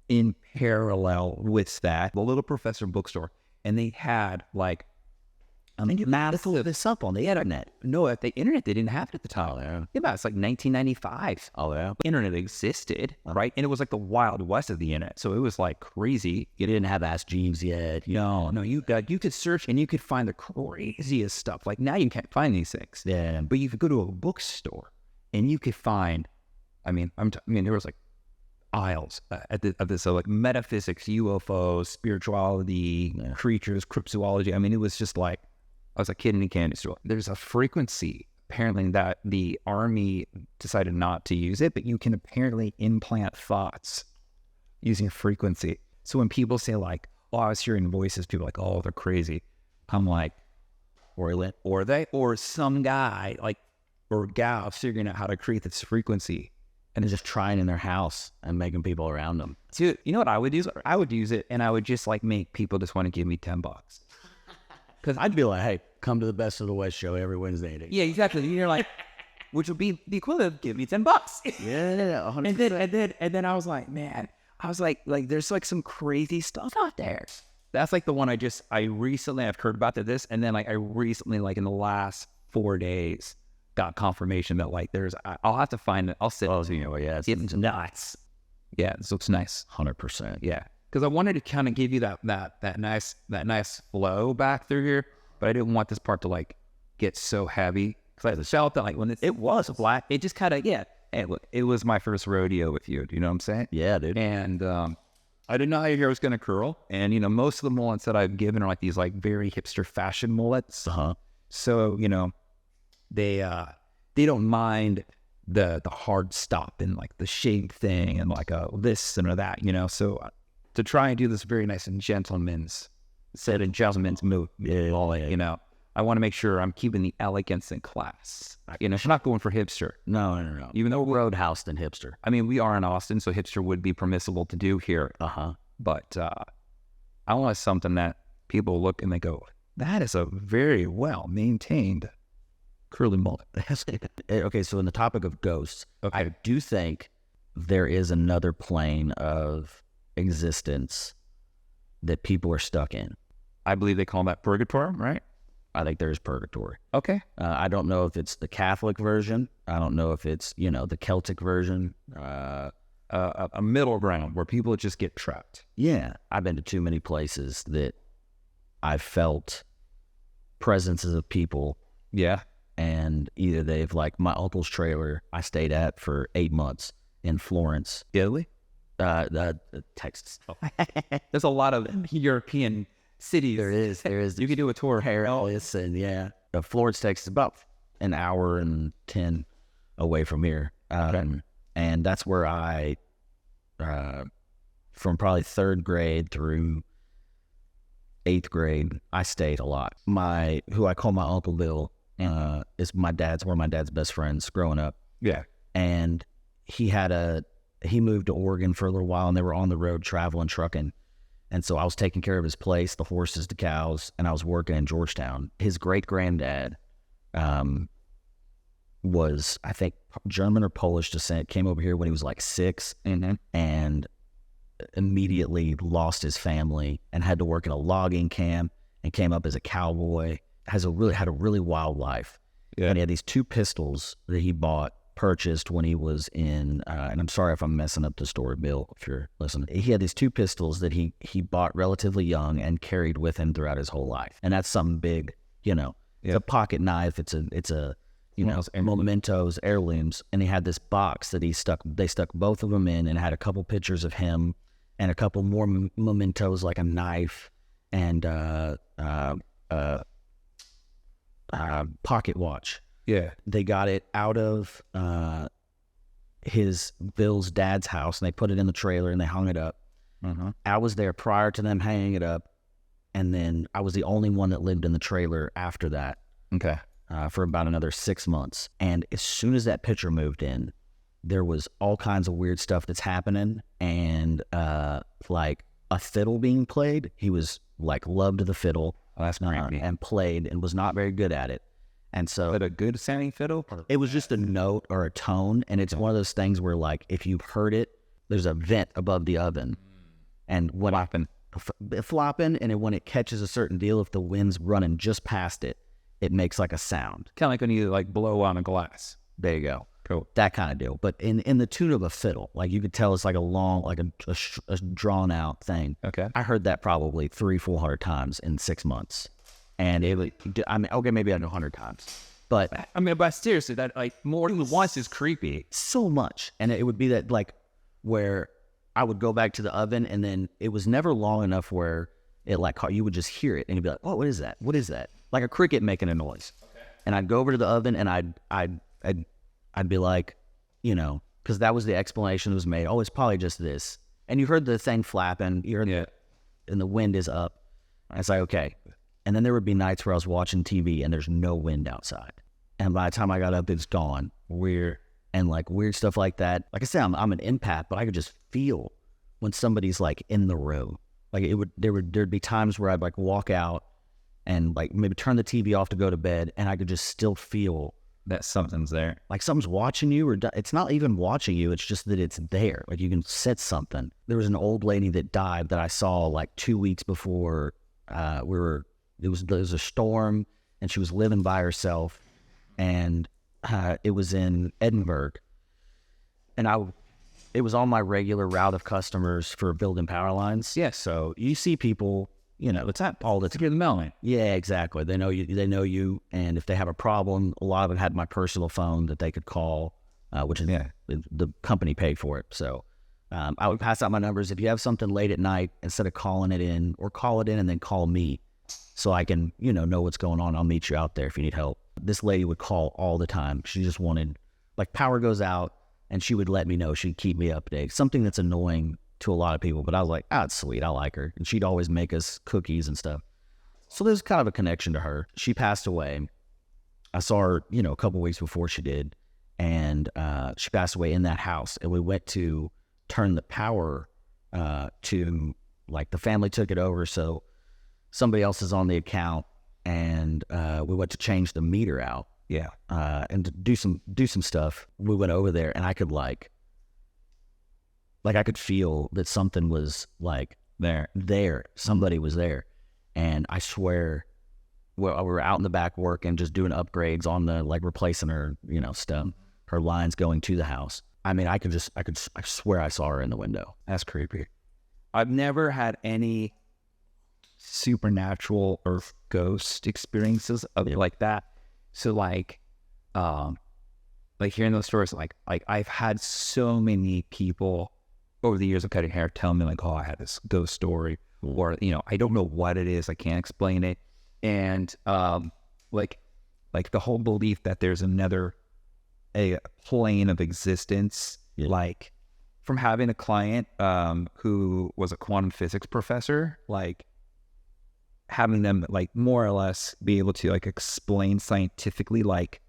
in parallel with that. The Little Professor bookstore, and they had, like, massive this up on the internet. No, at the internet, they didn't have it at the time. Oh, yeah. Yeah, it's like 1995. Oh, yeah. Internet existed, right? And it was like the Wild West of the internet. So it was, like, crazy. You didn't have Ask Jeeves yet. No, you could search and you could find the craziest stuff. Like, now you can't find these things. Yeah. But you could go to a bookstore and you could find, there was, like, aisles of this, so, like, metaphysics, UFOs, spirituality, creatures, cryptozoology. I mean, it was just like, I was a kid in a candy store. There's a frequency, apparently, that the Army decided not to use it, but you can apparently implant thoughts using frequency. So when people say, like, oh, I was hearing voices, people are like, oh, they're crazy. I'm like, or some guy, like, or gal figuring out how to create this frequency and just trying in their house and making people around them. Dude, you know what I would use? I would use it and I would just, like, make people just want to give me $10. Because I'd be like, hey, come to the Best of the West show every Wednesday night. Yeah, exactly. And you're like, which would be the equivalent of give me $10. Yeah, 100%. And then I was like, man, like there's, like, some crazy stuff out there. That's, like, the one I've heard about this, and then, like, I recently, like, in the last 4 days, got confirmation that, like, I'll have to find it. I'll sit. Oh, you know, yeah, it's nuts. Yeah, this looks nice. 100%. Yeah, because I wanted to kind of give you that nice flow back through here, but I didn't want this part to, like, get so heavy because I felt that, like, when it was black, it just kind of it was my first rodeo with you. Do you know what I'm saying? Yeah, dude. And I didn't know how your hair was gonna curl, and, you know, most of the mullets that I've given are, like, these, like, very hipster fashion mullets. So, you know, they don't mind the hard stop and, like, the shade thing and, like, this and that, you know. So to try and do this very nice and gentleman's move, you know, I want to make sure I'm keeping the elegance in class. You know, I'm not going for hipster. No. Even though Roadhouse than hipster. I mean, we are in Austin, so hipster would be permissible to do here. But I want something that people look and they go, that is a very well maintained curly mullet. Okay, so in the topic of ghosts, I do think there is another plane of existence that people are stuck in. I believe they call that purgatory, right? I think there's purgatory. Okay. I don't know if it's the Catholic version. I don't know if it's, you know, the Celtic version. A middle ground where people just get trapped. Yeah. I've been to too many places that I've felt presences of people. Yeah. And either they've, like, my uncle's trailer I stayed at for 8 months in Florence. Italy? Texas. Oh. There's a lot of European cities. There is. You could do a tour. Paris and Florence, Texas, about an hour and 10 away from here. And that's where I, from probably 3rd grade through 8th grade, I stayed a lot. Who I call my Uncle Bill, is one of my dad's best friends growing up. Yeah. and he moved to Oregon for a little while, and they were on the road traveling, trucking. And so I was taking care of his place, the horses, the cows, and I was working in Georgetown. His great-granddad was, I think, German or Polish descent, came over here when he was like 6, and immediately lost his family and had to work in a logging camp and came up as a cowboy. Had a really wild life. Yeah. And he had these 2 pistols that he purchased when he was in, and I'm sorry if I'm messing up the story, Bill, if you're listening. He had these 2 pistols that he bought relatively young and carried with him throughout his whole life. And that's something big, It's a pocket knife. It's a mementos, heirlooms. And he had this box that they stuck both of them in, and had a couple pictures of him and a couple more mementos, like a knife and pocket watch. Yeah. They got it out of Bill's dad's house, and they put it in the trailer and they hung it up. I was there prior to them hanging it up, and then I was the only one that lived in the trailer after that. Okay. For about another 6 months. And as soon as that picture moved in, there was all kinds of weird stuff that's happening, and like a fiddle being played. He was like loved the fiddle. Oh, that's creepy. And played and was not very good at it. And so, but a good sounding fiddle? It was just a note or a tone, and it's one of those things where, like, if you've heard it, there's a vent above the oven, and when flopping, and when it catches a certain deal, if the wind's running just past it, it makes like a sound, kind of like when you like blow on a glass. There you go. Cool. That kind of deal, but in the tune of a fiddle, like you could tell it's like a long, like a drawn out thing. Okay. I heard that probably 300-400 times in 6 months. And okay, maybe 100 times. But seriously, that like more than once is creepy. So much. And it would be that, like, where I would go back to the oven, and then it was never long enough where it like you would just hear it and you'd be like, "Oh, what is that? What is that?" Like a cricket making a noise. Okay. And I'd go over to the oven, and I'd be like, because that was the explanation that was made. Oh, it's probably just this. And you heard the thing flapping, and the wind is up. And it's like, okay. And then there would be nights where I was watching TV and there's no wind outside. And by the time I got up, it's gone. Weird. And like weird stuff like that. Like I said, I'm an empath, but I could just feel when somebody's like in the room. Like there'd be times where I'd like walk out and like maybe turn the TV off to go to bed, and I could just still feel that something's there. Like something's watching you, or it's not even watching you. It's just that it's there. Like you can sense something. There was an old lady that died that I saw like 2 weeks before there was a storm, and she was living by herself, and it was in Edinburgh, and it was on my regular route of customers for building power lines. Yeah. So you see people, it's not all the time. To get the mailman. Yeah, exactly. They know you, and if they have a problem, a lot of them had my personal phone that they could call, which is the company paid for it. So I would pass out my numbers. If you have something late at night, instead of calling it in, or call it in and then call me, so I can, know what's going on. I'll meet you out there if you need help. This lady would call all the time. She just wanted, like, power goes out, and she would let me know. She'd keep me updated. Something that's annoying to a lot of people, but I was like, it's sweet. I like her. And she'd always make us cookies and stuff. So there's kind of a connection to her. She passed away. I saw her, a couple weeks before she did. And she passed away in that house. And we went to turn the power to, like, the family took it over. So somebody else is on the account, and we went to change the meter out. Yeah. And to do some stuff. We went over there, and I could I could feel that something was like there. Somebody was there. And I swear, we were out in the back working, just doing upgrades on the, like, replacing her, stuff, her lines going to the house. I mean, I swear I saw her in the window. That's creepy. I've never had any supernatural or ghost experiences like that. So like hearing those stories, like I've had so many people over the years of cutting hair tell me like, oh, I had this ghost story, or I don't know what it is, I can't explain it, and like the whole belief that there's a plane of existence, like from having a client who was a quantum physics professor, like having them like more or less be able to like explain scientifically like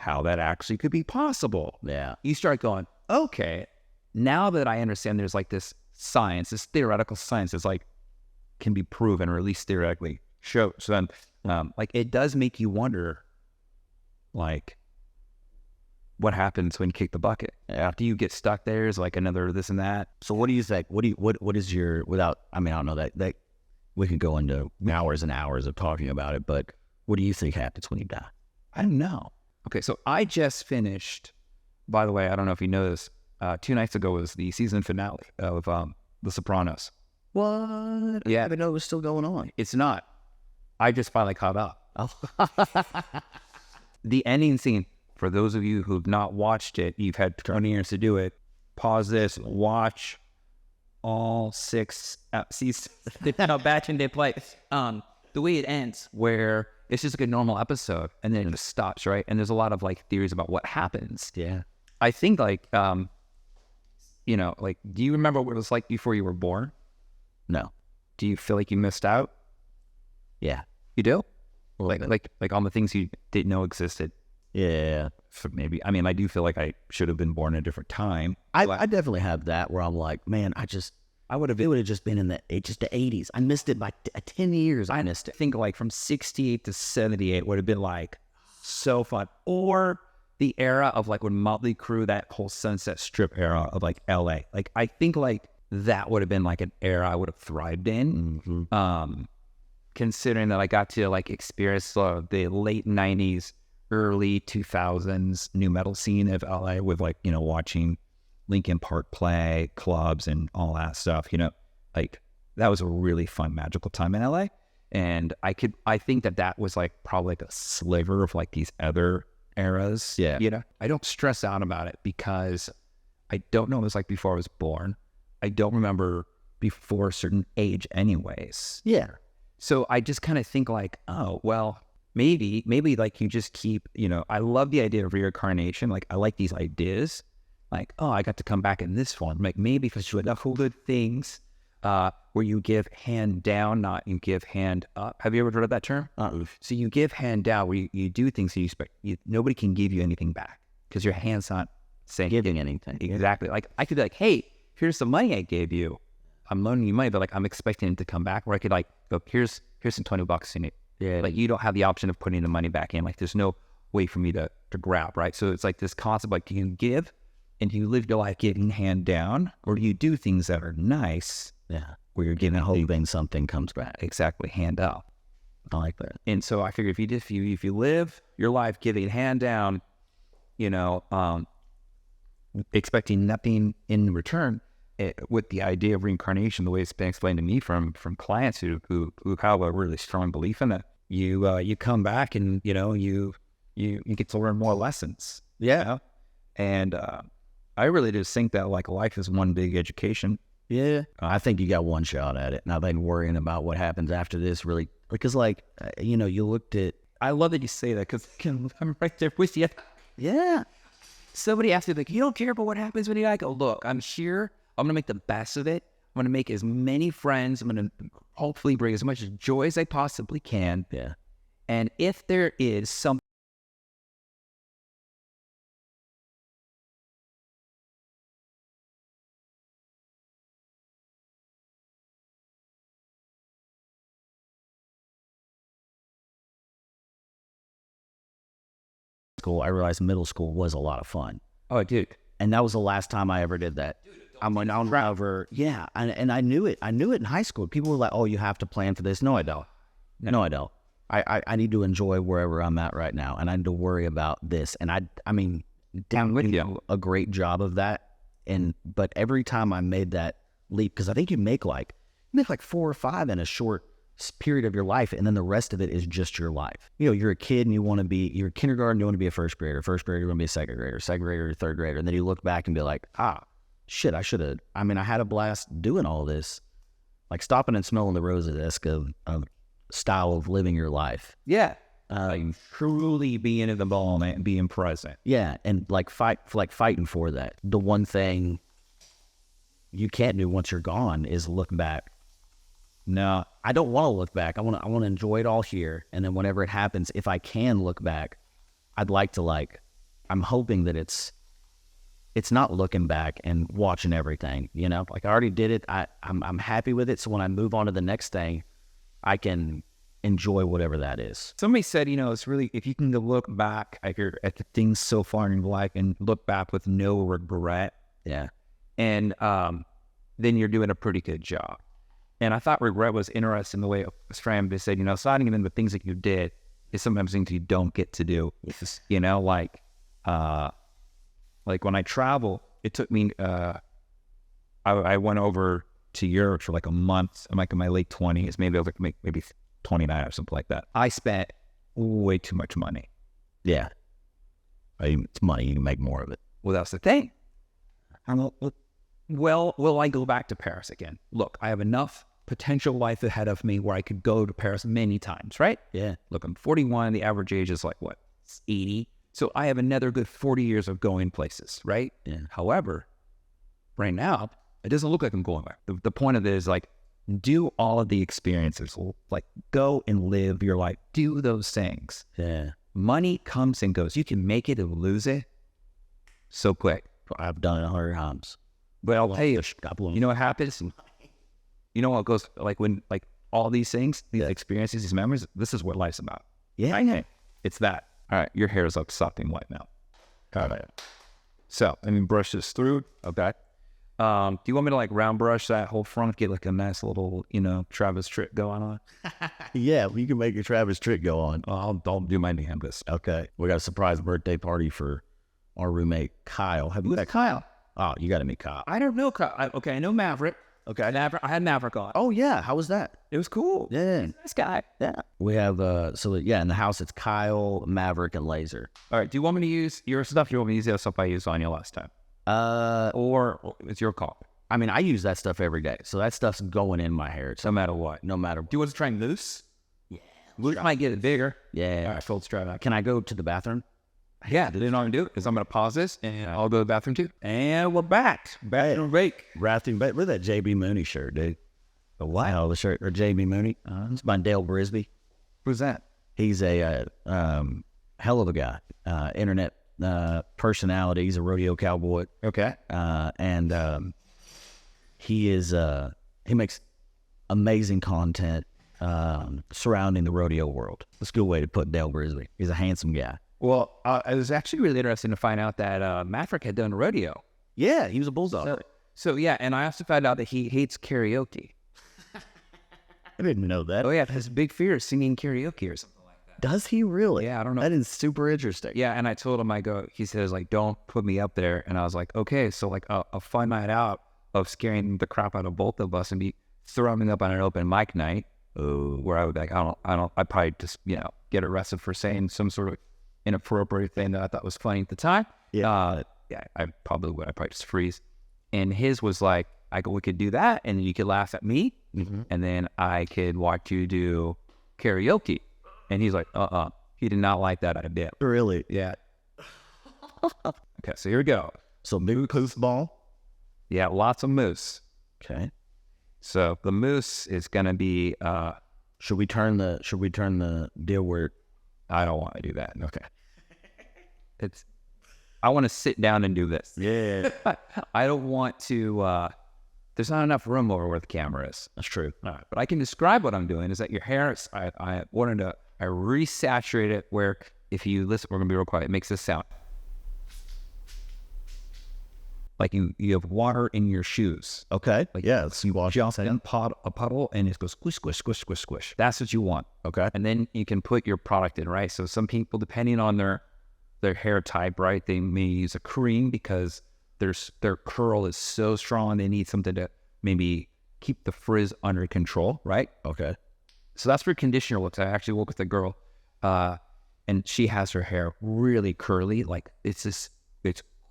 how that actually could be possible. Yeah. You start going, okay, now that I understand there's like this science, this theoretical science is like, can be proven or at least theoretically show. So then, like, it does make you wonder, like, what happens when you kick the bucket? After you get stuck there is like another this and that. So what do you think? What is your, without, I mean, I don't know that we can go into hours and hours of talking about it, but what do you think happens when you die? I don't know. Okay, so I just finished, by the way, I don't know if you know this, 2 nights ago was the season finale of The Sopranos. What? Yeah. I didn't know it was still going on. It's not. I just finally caught up. Oh. The ending scene, for those of you who've not watched it, you've had 20 years to do it. Pause this, watch all 6 seasons. Batch and they play. The way it ends, where it's just like a normal episode, and then it just stops, right? And there's a lot of like theories about what happens. Yeah. I think like, you know, like, do you remember what it was like before you were born? No. Do you feel like you missed out? Yeah. You do? Like all the things you didn't know existed. Yeah. Maybe. I mean, I do feel like I should have been born at a different time. I definitely have that where I'm like, man, it would have just been in the 80s. I missed it by 10 years. I missed it. I think like from 68 to 78 would have been like so fun. Or the era of like when Motley Crue, that whole Sunset Strip era of like LA. Like, I think like that would have been like an era I would have thrived in. Mm-hmm. Considering that I got to like experience the late 90s, early 2000s new metal scene of LA with like, you know, watching Linkin Park play, clubs and all that stuff, you know, like that was a really fun, magical time in LA. And I think that was like probably like a sliver of like these other eras. Yeah. You know, I don't stress out about it because I don't know what it was like before I was born. I don't remember before a certain age anyways. Yeah. So I just kind of think like, oh, well, maybe like you just keep, you know, I love the idea of reincarnation. Like, I like these ideas. Like, oh, I got to come back in this form. Like, maybe because you had enough good things where you give hand down, not you give hand up. Have you ever heard of that term? So you give hand down where you do things that you expect. Nobody can give you anything back because your hand's not saying Giving anything. Exactly. Like, I could be like, hey, here's the money I gave you. I'm loaning you money, but like I'm expecting it to come back. Or I could like, go, here's some $20 in it. Yeah. Like, you don't have the option of putting the money back in. Like, there's no way for me to grab, right? So it's like this concept, like, do you give and do you live your life giving hand down, or do you do things that are nice? Yeah. Where you're giving, hoping something comes back. Exactly, hand up. I like that. And so I figure if you live your life giving hand down, you know, expecting nothing in return, with the idea of reincarnation, the way it's been explained to me from clients who have a really strong belief in it, you come back and, you know, you get to learn more lessons. Yeah. You know? And I really just think that like life is one big education. Yeah. I think you got one shot at it. And I think worrying about what happens after this really, because like, you know, you looked at, I love that you say that because I'm right there with you. Yeah. Somebody asked me, like, you don't care about what happens when you die? I go, look, I'm here. I'm going to make the best of it. I'm going to make as many friends. I'm going to hopefully bring as much joy as I possibly can. Yeah. And if there is some school, I realized middle school was a lot of fun. Oh, dude. And that was the last time I ever did that. I went on over, yeah, and I knew it. I knew it in high school. People were like, "Oh, you have to plan for this." No, I don't. No, I don't. I need to enjoy wherever I'm at right now, and I need to worry about this. And I mean, Down with you. do a great job of that. But every time I made that leap, because I think you make like 4 or 5 in a short period of your life, and then the rest of it is just your life. You know, you're a kid and you're kindergarten, you want to be a first grader you want to be a second grader, a third grader, and then you look back and be like, shit, I should have. I mean, I had a blast doing all this, like stopping and smelling the roses-esque of style of living your life. Yeah. Truly being in the moment, being present. Yeah, and like fighting for that. The one thing you can't do once you're gone is look back. No, I don't want to look back. I want to enjoy it all here, and then whenever it happens, if I can look back, I'd like to like I'm hoping that it's not looking back and watching everything, you know, like I already did it. I'm happy with it. So when I move on to the next thing, I can enjoy whatever that is. Somebody said, you know, it's really, if you can look back at the things so far in your life and look back with no regret. Yeah. And then you're doing a pretty good job. And I thought regret was interesting the way it was framed. They said, you know, it's not even the things that you did, it's sometimes things you don't get to do. It's, you know, like when I travel, it took me, I went over to Europe for like a month. I'm like in my late 20s, maybe I was like maybe 29 or something like that. I spent way too much money. Yeah. It's money. You can make more of it. Well, that's the thing. Well, will I go back to Paris again? Look, I have enough potential life ahead of me where I could go to Paris many times, right? Yeah. Look, I'm 41. The average age is like, what, 80? So I have another good 40 years of going places, right? Yeah. However, right now, it doesn't look like I'm going there. The point of it is like, do all of the experiences. Like, go and live your life. Do those things. Yeah. Money comes and goes. You can make it and lose it so quick. I've done it 100 times. But I'll tell you, you know what happens? You know what goes, like when, like all these things, these experiences, these memories, this is what life's about. Yeah. Okay. It's that. All right. Your hair is like sopping wet now. All right. So, I mean, brush this through. Okay. Do you want me to like round brush that whole front, get like a nice little, you know, Travis trick going on? Yeah. You can make your Travis trick go on. I'll do my damnedest. Okay. We got a surprise birthday party for our roommate, Kyle. Have you Who's met Kyle? Oh, you got to meet Kyle. I don't know Kyle. I know Maverick. Okay. I had Maverick on. Oh, yeah. How was that? It was cool. Yeah. He's a nice guy. Yeah. We have, in the house, it's Kyle, Maverick, and Laser. All right. Do you want me to use your stuff? You want me to use the stuff I used on you last time? Or it's your call. I mean, I use that stuff every day. So that stuff's going in my hair. No matter what. No matter what. Do you want to try loose? Yeah. Loose might get it bigger. Yeah. All right. Full strap out. Can I go to the bathroom? Yeah, they didn't know how to do it because I'm going to pause this and I'll go to the bathroom too. And we're back. Bathroom break. Bathroom break. Look at that JB Mooney shirt, dude. The what? Oh, the shirt. Or JB Mooney. It's by Dale Brisby. Who's that? He's a hell of a guy. Internet personality. He's a rodeo cowboy. Okay. And he makes amazing content surrounding the rodeo world. That's a good way to put Dale Brisby. He's a handsome guy. Well, it was actually really interesting to find out that Maverick had done rodeo. Yeah, he was a bulldog. So yeah, and I also found out that he hates karaoke. I didn't know that. Oh yeah, his big fear is singing karaoke or something like that. Does he really? Yeah, I don't know. That is super interesting. Yeah, and I told him, he says like, don't put me up there. And I was like, okay, so like a fun night out of scaring the crap out of both of us and be throwing up on an open mic night, where I would be like, I'd probably just, you know, get arrested for saying some sort of inappropriate thing that I thought was funny at the time. Yeah. I probably would. I'd probably just freeze. And his was like, we could do that, and you could laugh at me, and then I could watch you do karaoke. And he's like, he did not like that idea. Really? Yeah. Okay, so here we go. So moose ball? Yeah, lots of moose. Okay. So the moose is gonna be should we turn the deal where I don't want to do that. Okay. I want to sit down and do this. Yeah. I don't want to, there's not enough room over where the camera is. That's true. All right. But I can describe what I'm doing is that your hair is, I resaturate it where if you listen, we're going to be real quiet. It makes this sound. Like you have water in your shoes. Okay. Like yeah. So you wash just in a puddle and it goes squish, squish, squish, squish, squish. That's what you want. Okay. And then you can put your product in, right? So some people, depending on their hair type, right, they may use a cream because their curl is so strong they need something to maybe keep the frizz under control, right? Okay. So that's where conditioner looks. I actually woke with a girl, and she has her hair really curly, like it's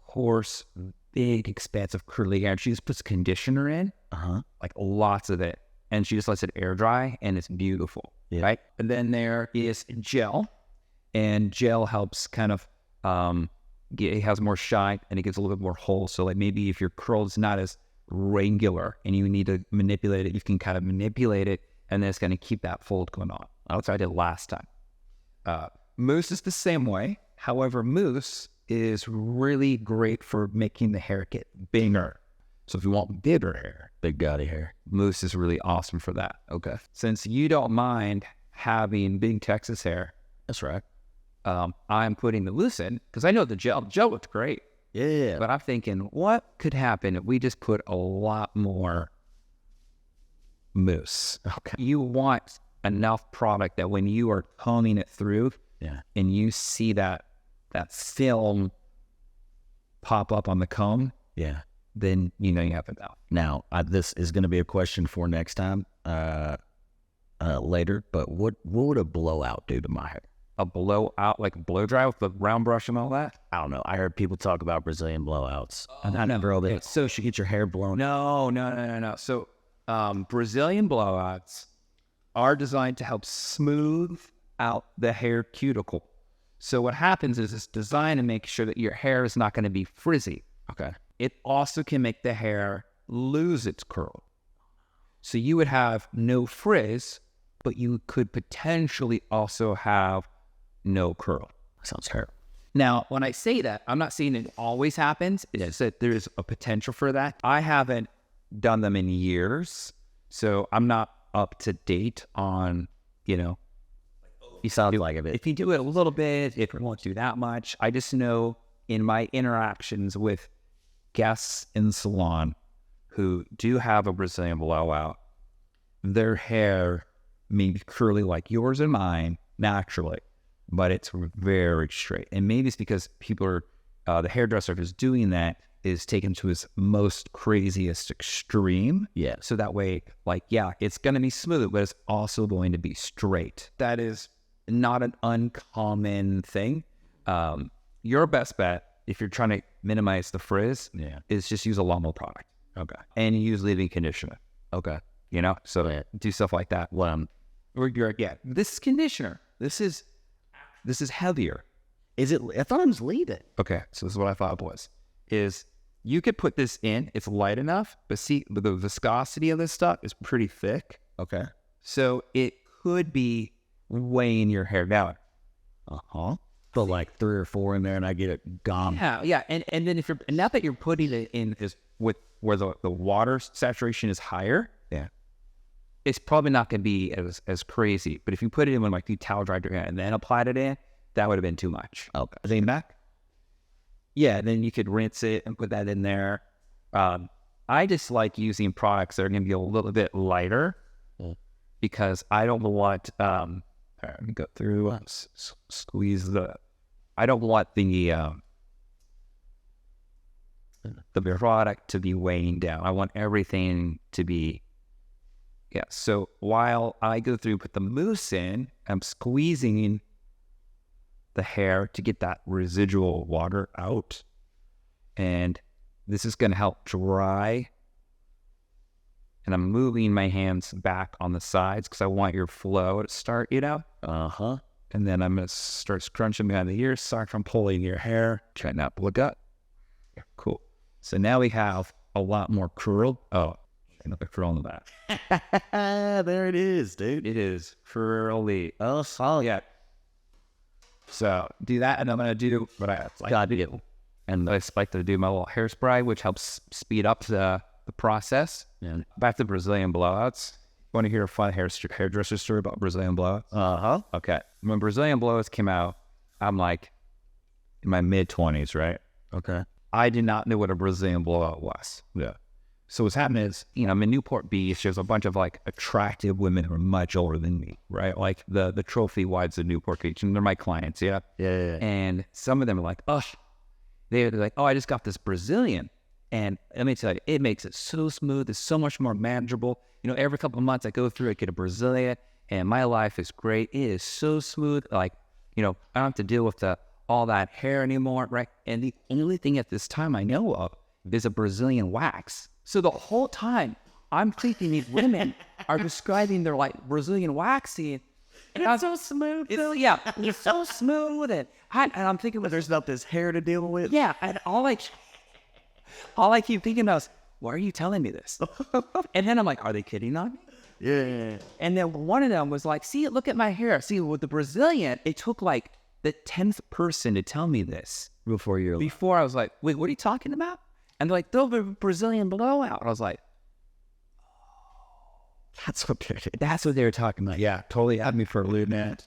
coarse, big, expansive curly hair. And she just puts conditioner in, like lots of it, and she just lets it air dry, and it's beautiful, right? And then there is gel, and gel helps kind of it has more shine and it gets a little bit more hold. So like maybe if your curl is not as regular and you need to manipulate it, you can kind of manipulate it, and then it's going to keep that fold going on. That's what I did last time. Mousse is the same way. However, mousse is really great for making the hair get bigger. So if you want bigger hair, big gaudy hair, mousse is really awesome for that. Okay. Since you don't mind having big Texas hair, that's right. I'm putting the mousse in because I know the gel looked great. Yeah. But I'm thinking, what could happen if we just put a lot more mousse? Okay. You want enough product that when you are combing it through, and you see that film pop up on the comb, then you know you have it out. Now, this is going to be a question for next time, later. But what would a blowout do to my hair? A blowout, like a blow dry with the round brush and all that? I don't know. I heard people talk about Brazilian blowouts. I know, bro. So you should get your hair blown. No. So Brazilian blowouts are designed to help smooth out the hair cuticle. So what happens is it's designed to make sure that your hair is not going to be frizzy. Okay. It also can make the hair lose its curl. So you would have no frizz, but you could potentially also have no curl. Sounds terrible. Now, when I say that, I'm not saying it always happens. It's just that there's a potential for that. I haven't done them in years, so I'm not up to date on, You sound like it. If you do it a little bit, if you won't do that much. I just know in my interactions with guests in the salon who do have a Brazilian blowout, their hair may be curly like yours and mine naturally, but it's very straight. And maybe it's because people are, the hairdresser who's doing that is taken to his most craziest extreme. Yeah. So that way, it's going to be smooth, but it's also going to be straight. That is not an uncommon thing. Your best bet, if you're trying to minimize the frizz, is just use a lawnmower product. Okay. And use leave-in conditioner. Okay. So do stuff like that. This is conditioner. This is heavier. Is it? I thought it was leave-in. Okay, so this is what I thought it was. Is you could put this in, it's light enough, but see, the viscosity of this stuff is pretty thick. Okay. So it could be weighing your hair down. Put like 3 or 4 in there and I get it gone. Yeah. And then now that you're putting it in is with where the water saturation is higher, it's probably not going to be as crazy. But if you put it in when you towel dried your hair and then applied it in, that would have been too much. Okay. Is it back? Yeah, then you could rinse it and put that in there. I just like using products that are going to be a little bit lighter because I don't want, let me go through, squeeze I don't want the product to be weighing down. I want everything to be, so while I go through and put the mousse in, I'm squeezing the hair to get that residual water out. And this is going to help dry. And I'm moving my hands back on the sides because I want your flow to start, And then I'm going to start scrunching behind the ears, start from pulling your hair. Try not to look up. Cool. So now we have a lot more curl. Oh, another curl in the back. There it is, dude. It is curly. Oh, solid. Yeah. So do that, and I'm going to do what I like to do. And I like to do my little hairspray, which helps speed up the process. Yeah. Back to Brazilian blowouts. Want to hear a fun hairdresser story about Brazilian blowouts? Okay. When Brazilian blowouts came out, I'm like in my mid-20s, right? Okay. I did not know what a Brazilian blowout was. Yeah. So what's happening is, I'm in Newport Beach. There's a bunch of attractive women who are much older than me, right? Like the trophy wives of Newport Beach, and they're my clients, yeah. And some of them are like, they're like, I just got this Brazilian, and let me tell you, it makes it so smooth. It's so much more manageable. Every couple of months I go through, I get a Brazilian, and my life is great. It is so smooth. I don't have to deal with all that hair anymore, right? And the only thing at this time I know of is a Brazilian wax. So the whole time, I'm thinking these women are describing their Brazilian waxing. And it's so smooth. It's so smooth. And I'm thinking, there's not this hair to deal with. Yeah, and all I keep thinking about is, why are you telling me this? And then I'm like, are they kidding on me? Yeah. And then one of them was like, see, look at my hair. See, with the Brazilian, it took the 10th person to tell me this. Before I was like, wait, what are you talking about? And they're like, they'll be a Brazilian blowout. I was like, that's okay. that's what they were talking about. Yeah, totally had me for a loop, man.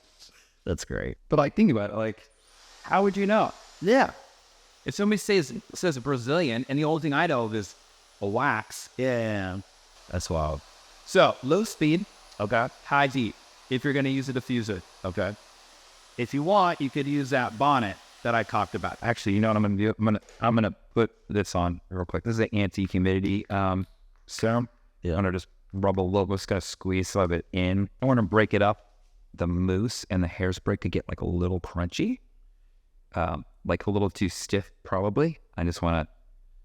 That's great. But like, think about it. Like, how would you know? Yeah. If somebody says a Brazilian, and the only thing I know of is a wax. Yeah. That's wild. So, low speed. Okay. High heat. If you're going to use a diffuser. Okay. If you want, you could use that bonnet that I talked about. Actually, you know what I'm going to do? I'm gonna put this on real quick. This is an anti-humidity serum. Yeah. I'm going to just rub a little, just going to squeeze some of it in. I want to break it up. The mousse and the hairspray could get like a little crunchy. Like a little too stiff, probably. I just want to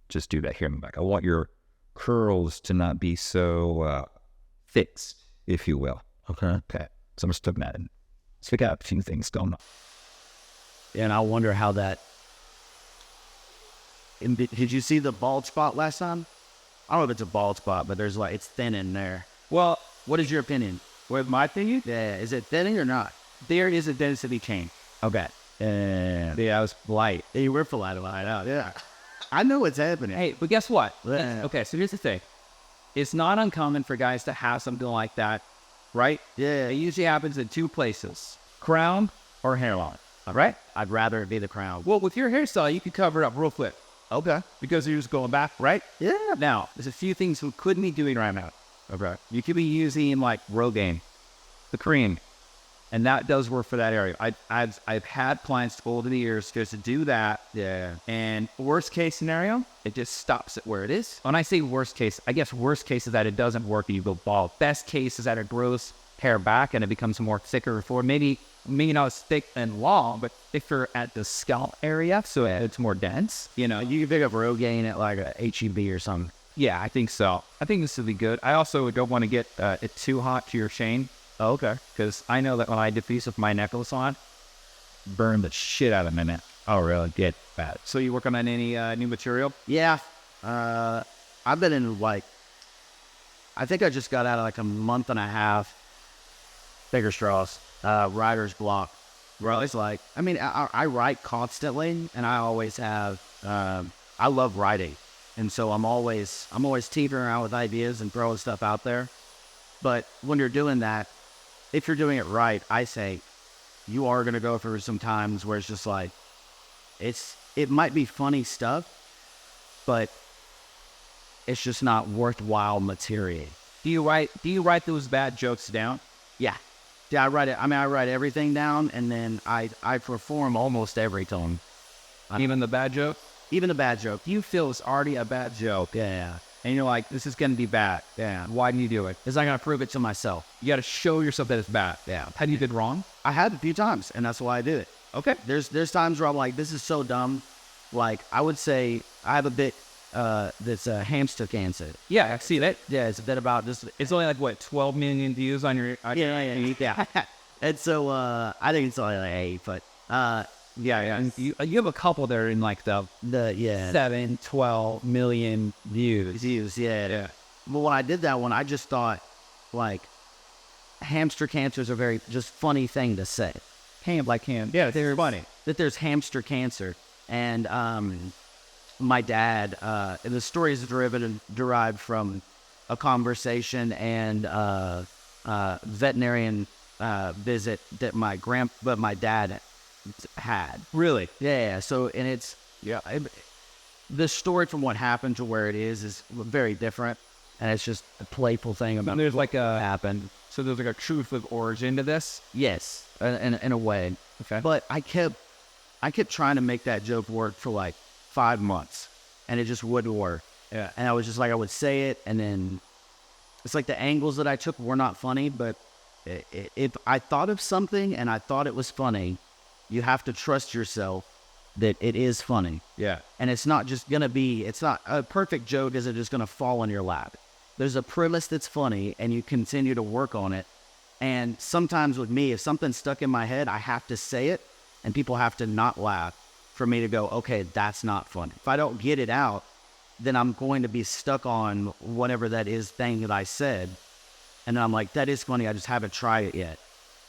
just do that here in the back. I want your curls to not be so fixed, if you will. Okay. Okay. So I'm just putting that in. So we got a few things going on. And I wonder how that... Did you see the bald spot last time? I don't know if it's a bald spot, but there's like, it's thin in there. Well, what is your opinion? with my opinion, Yeah. Is it thinning or not? there is a density change. Okay. Yeah, I was light. Hey, we're full out. Yeah. I know what's happening. Hey, but guess what? Yeah. Okay, so here's the thing. It's not uncommon for guys to have something like that, right? Yeah. It usually happens in two places, crown or hairline, right? I'd rather it be the crown. Well, with your hairstyle, you could cover it up real quick Okay. because you're just going back, right? Yeah. Now, there's a few things we couldn't be doing right now. Okay. You could be using like Rogaine, the cream, and that does work for that area. I've had clients over the years just to do that. Yeah. And worst case scenario, it just stops it where it is. When I say worst case, I guess worst case is that it doesn't work and you go bald. Best case is that it grows hair back and it becomes more thicker for maybe not as thick and long, but thicker at the scalp area, so it's more dense. You know, You can pick up Rogaine at like a HEB or something. yeah, I think so. I think this would be good. I also don't want to get it too hot to your chain. Oh, okay. Because I know that when I diffuse with my necklace on, burn the shit out of my neck. Oh, really? Get bad. So you working on any new material? Yeah. I've been in like, I think I just got out of like a month and a half, bigger straws, writer's block. Where it's like, I mean, I write constantly and I always have, I love writing. And so I'm always teetering around with ideas and throwing stuff out there. But when you're doing that, if you're doing it right, I say you are going to go through some times where it's just like, it might be funny stuff, but it's just not worthwhile material. Do you write those bad jokes down? Yeah. Yeah, I write it. I mean, I write everything down and then I perform almost every time. Even the bad joke? Even the bad joke. You feel it's already a bad joke. Yeah. And you're like, this is going to be bad. Yeah. Why do you do it? Because I got to prove it to myself. You got to show yourself that it's bad. Yeah. Have you been wrong? I had a few times, and that's why I did it. Okay. There's times where I'm like, this is so dumb. Like, I would say I have a bit that's hamster cancer. Yeah, I see that. Yeah, it's a bit about just... It's only like, what, 12 million views on your... Yeah. And so I think it's only like 8, but... yeah. You have a couple that are in like the 7, 12 million views. Yeah. But when I did that one, I just thought, like, hamster cancer is a very just funny thing to say. Yeah, they're funny. That there's hamster cancer. And my dad, the story is derived from a conversation and veterinarian visit that my dad had. Really? Yeah. So, and it's, the story from what happened to where it is very different. And it's just a playful thing about there's like a happened. So there's like a truth of origin to this. Yes, in a way. Okay. But I kept trying to make that joke work for like 5 months, and it just wouldn't work. Yeah. And I was just like, I would say it, and then it's like the angles that I took were not funny. But if I thought of something and I thought it was funny, you have to trust yourself that it is funny. Yeah. And it's not just gonna be. It's not a perfect joke. Isn't just gonna fall in your lap. There's a premise that's funny, and you continue to work on it. And sometimes with me, if something's stuck in my head, I have to say it, and people have to not laugh for me to go, okay, that's not funny. If I don't get it out, then I'm going to be stuck on whatever that is thing that I said. And then I'm like, that is funny, I just haven't tried it yet.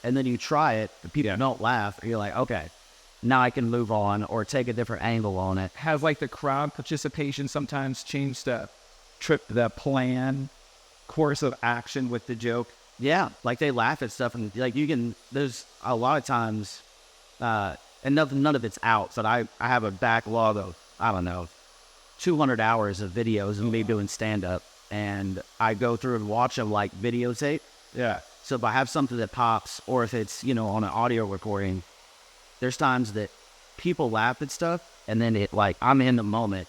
And then you try it, and people don't laugh, and you're like, okay, now I can move on or take a different angle on it. Has like the crowd participation sometimes changed the plan, course of action with the joke? Yeah, like they laugh at stuff, and like there's a lot of times, and none of it's out, but I have a backlog of, I don't know, 200 hours of videos of me doing stand-up, and I go through and watch them like videotape. Yeah. So if I have something that pops, or if it's, on an audio recording, there's times that people laugh at stuff, and then I'm in the moment,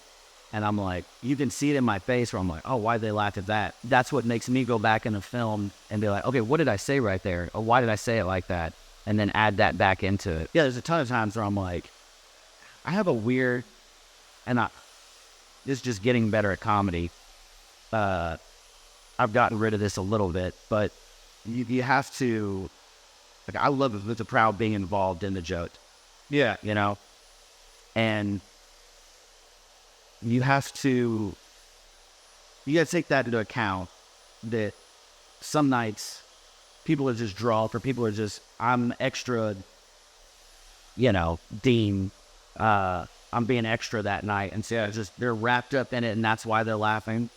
and I'm like, you can see it in my face where I'm like, oh, why'd they laugh at that? That's what makes me go back in the film and be like, okay, what did I say right there? Or why did I say it like that? And then add that back into it. Yeah, there's a ton of times where I'm like, I have a weird, this is just getting better at comedy. I've gotten rid of this a little bit, but you have to, like, I love the crowd being involved in the joke. Yeah. And you have to take that into account, that some nights people are just drawn, for people are just, I'm extra, Dean, I'm being extra that night. And so they're wrapped up in it, and that's why they're laughing.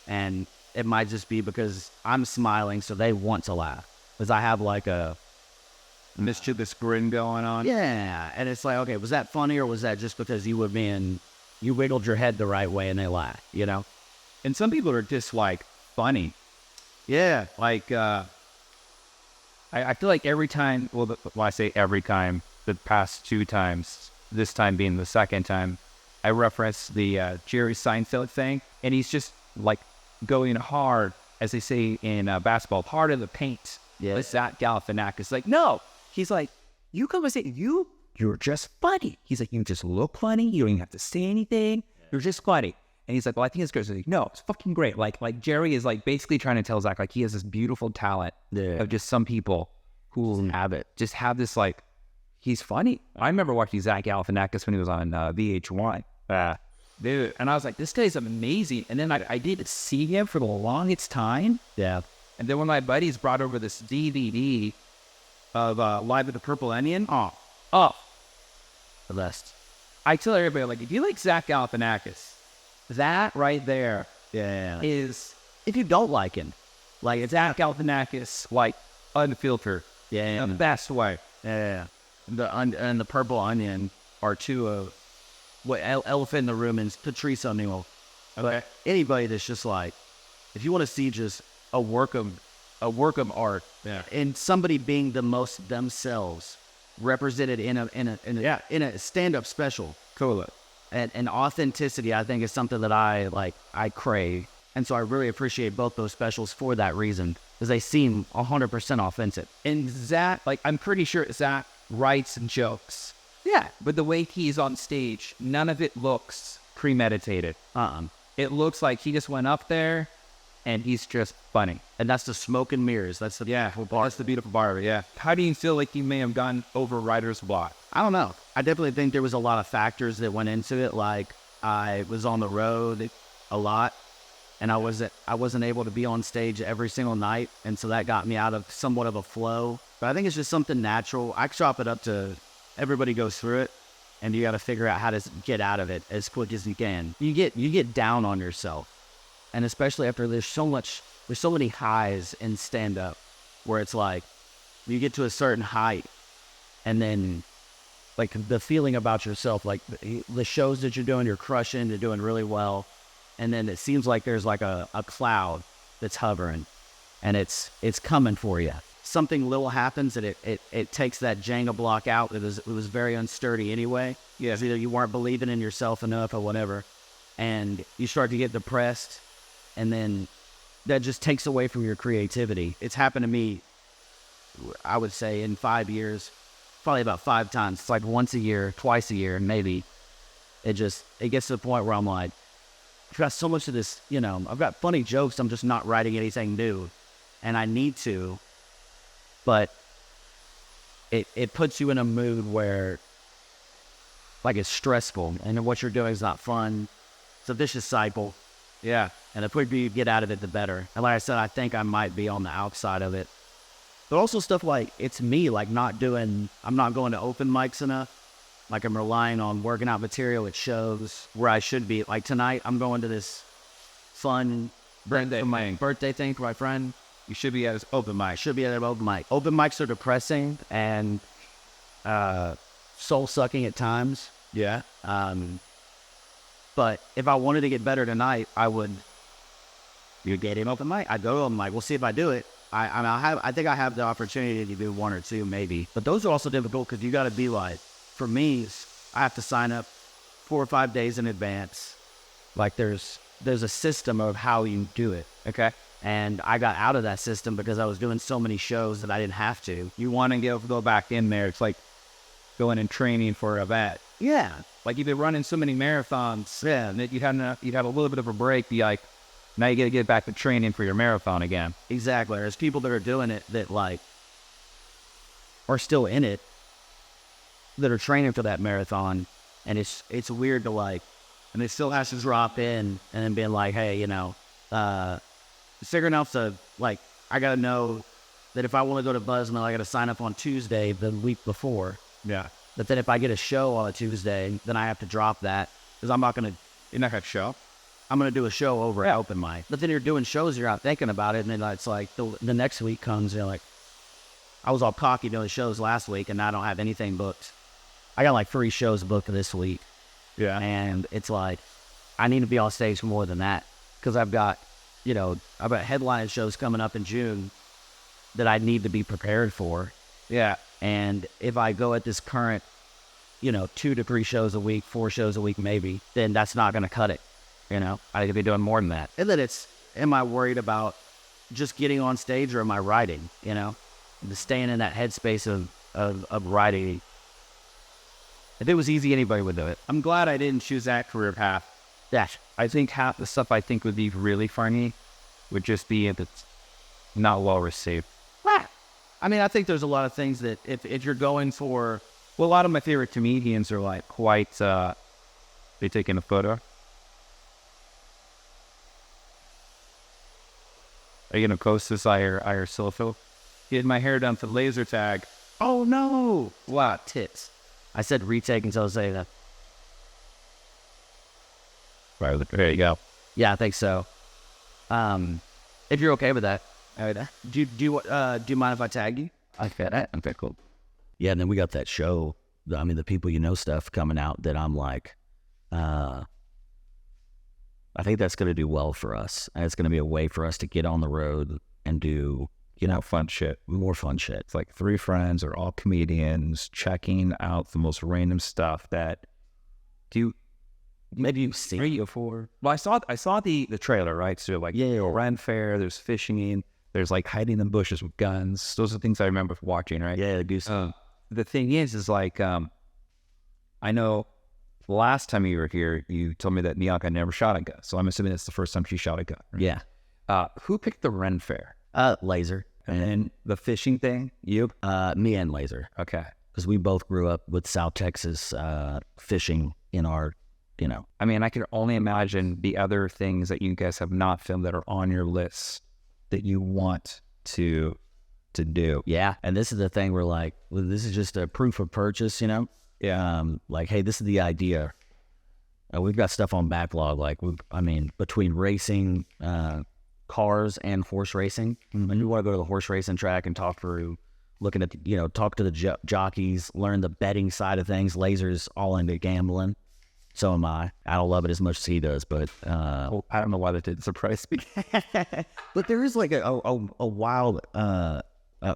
And it might just be because I'm smiling, so they want to laugh. Because I have like a mischievous grin going on. Yeah. And it's like, okay, was that funny, or was that just because you wiggled your head the right way and they laugh, And some people are just like funny. Yeah. Like, I feel like every time, when I say every time, the past 2 times, this time being the second time, I reference the Jerry Seinfeld thing, and he's just like going hard, as they say in basketball, hard in the paint. Yeah. It's Zach Galifianakis. Like, no, he's like, you come and say, you're just funny. He's like, you just look funny. You don't even have to say anything. You're just funny. And he's like, well, I think it's great. So like, no, it's fucking great. Like Jerry is like basically trying to tell Zach, like, he has this beautiful talent of just some people who just have this, like, he's funny. I remember watching Zach Galifianakis when he was on VH1. Dude, and I was like, this guy's amazing. And then I didn't see him for the longest time. Yeah. And then when my buddies brought over this DVD of Live at the Purple Onion, the best. I tell everybody, like, if you like Zach Galifianakis, that right there is, if you don't like him, like, it's Zach Galifianakis, like, unfiltered. Yeah. The best way. Yeah. And the Purple Onion are two of what Elephant in the Room and Patrice O'Neill. Okay. Anybody that's just like, if you want to see just a work of art, and somebody being the most themselves, represented in a stand-up special. Cool. And authenticity, I think, is something that I crave. And so I really appreciate both those specials for that reason, because they seem 100% authentic. And Zach, like, I'm pretty sure Zach writes jokes. Yeah. But the way he's on stage, none of it looks premeditated. It looks like he just went up there and he's just funny. And that's the smoke and mirrors. That's the beautiful part. That's the beautiful part of it, yeah. How do you feel like you may have gone over writer's block? I don't know. I definitely think there was a lot of factors that went into it. Like, I was on the road a lot, and I wasn't able to be on stage every single night, and so that got me out of somewhat of a flow. But I think it's just something natural. I chop it up to everybody goes through it, and you got to figure out how to get out of it as quick as you can. You get down on yourself, and especially after there's so many highs in stand-up, where it's like you get to a certain height, and then, like, the feeling about yourself, like the shows that you're doing, you're crushing, you're doing really well, and then it seems like there's like a cloud that's hovering, and it's coming for you. Something little happens and it takes that Jenga block out. It was very unsturdy anyway. Yeah, either you weren't believing in yourself enough or whatever, and you start to get depressed, and then that just takes away from your creativity. It's happened to me, I would say, in 5 years, probably about 5 times. It's like once a year, twice a year, maybe. It gets to the point where I'm like, I've got so much of this, I've got funny jokes, I'm just not writing anything new, and I need to, but it puts you in a mood where, like, it's stressful, and what you're doing is not fun. It's a vicious cycle. Yeah. And the quicker you get out of it, the better. And like I said, I think I might be on the outside of it. But also stuff like, it's me, like, I'm not going to open mics enough. Like I'm relying on working out material at shows where I should be. Like tonight, I'm going to this fun birthday thing for my friend. You should be at his open mic. Should be at an open mic. Open mics are depressing and soul-sucking at times. Yeah. But if I wanted to get better tonight, I would get an open mic. I'd go to open mic. We'll see if I do it. I think I have the opportunity to do one or two maybe. But those are also difficult because you got to be like, for me, I have to sign up 4 or 5 days in advance. Like there's a system of how you do it. Okay. And I got out of that system because I was doing so many shows that I didn't have to. You want to go back in there. It's like going and training for a vet. Yeah. Like you've been running so many marathons. Yeah. And you'd have a little bit of a break. Be like, now you got to get back to training for your marathon again. Exactly. There's people that are doing it that like are still in it, that are training for that marathon, and it's weird to like, and they still have to drop in and then being like, hey, figuring out to like, I gotta know that if I want to go to Buzzmill, I gotta sign up on Tuesday the week before. Yeah. But then if I get a show on a Tuesday, then I have to drop that because you're not gonna show. I'm gonna do a show over at open mic. But then you're doing shows, you're not thinking about it, and then it's like the next week comes, and you're like, I was all cocky doing shows last week, and now I don't have anything booked. I got like 3 shows booked this week. Yeah. And it's like, I need to be on stage more than that because I've got headline shows coming up in June that I need to be prepared for. Yeah. And if I go at this current, 2 to 3 shows a week, 4 shows a week maybe, then that's not going to cut it. I need to be doing more than that. And then am I worried about just getting on stage or am I writing, Just staying in that headspace of writing. If it was easy, anybody would do it. I'm glad I didn't choose that career path. Yeah. I think half the stuff I think would be really funny would just be if it's not well received. I mean, I think there's a lot of things that if you're going for... Well, a lot of my favorite comedians are like quite... they taking a photo. Are you going to post this? I hear Silphil. Getting my hair done for laser tag. Oh, no. Wow, tits. I said retake until I say that. Right, there you go. Yeah, I think so. If you're okay with that. Do you mind if I tag you? Okay, cool. Yeah, and then we got that show, the People You Know stuff coming out that I'm like, I think that's going to do well for us. And it's going to be a way for us to get on the road and do, fun shit. More fun shit. It's like 3 friends are all comedians checking out the most random stuff that maybe you've seen it before. Well, I saw the trailer, right? So like Ren Fair, there's fishing, there's like hiding in bushes with guns. Those are things I remember watching, right? Yeah, the goose. The thing is like I know last time you were here, you told me that Bianca never shot a gun. So I'm assuming that's the first time she shot a gun. Right? Yeah. Who picked the Ren Fair? Laser. And then the fishing thing, you? Me and Laser. Okay. Because we both grew up with South Texas fishing in our, I mean, I can only imagine the other things that you guys have not filmed that are on your list that you want to do. Yeah. And this is the thing where like, well, this is just a proof of purchase, Yeah. Like, hey, this is the idea. We've got stuff on backlog. Like, between racing, cars and horse racing. Mm-hmm. And you want to go to the horse racing track and talk through, looking at, talk to the jockeys, learn the betting side of things. Laser's all into gambling. So am I. I don't love it as much as he does, but I don't know why that didn't surprise me. But there is like a wild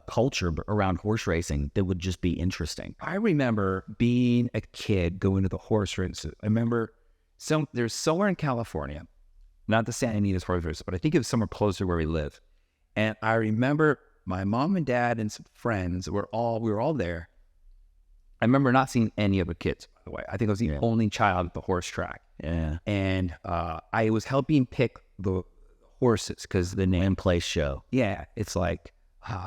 culture around horse racing that would just be interesting. I remember being a kid going to the horse races. I remember there's somewhere in California, not the Santa Anita's horse races, but I think it was somewhere closer to where we live. And I remember my mom and dad and some friends we were all there. I remember not seeing any of the kids, by the way. I think I was the only child at the horse track. Yeah. And I was helping pick the horses because the name place show. Yeah. It's like,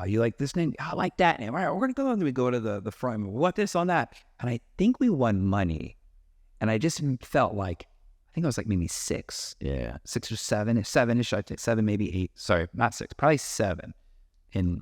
you like this name? I like that name. All right, we're going to go and we go to the front. What this on that? And I think we won money. And I just felt like, I think I was like maybe 6. Yeah. 6 or 7-ish. I think 7, maybe 8. Sorry, not 6, probably 7 and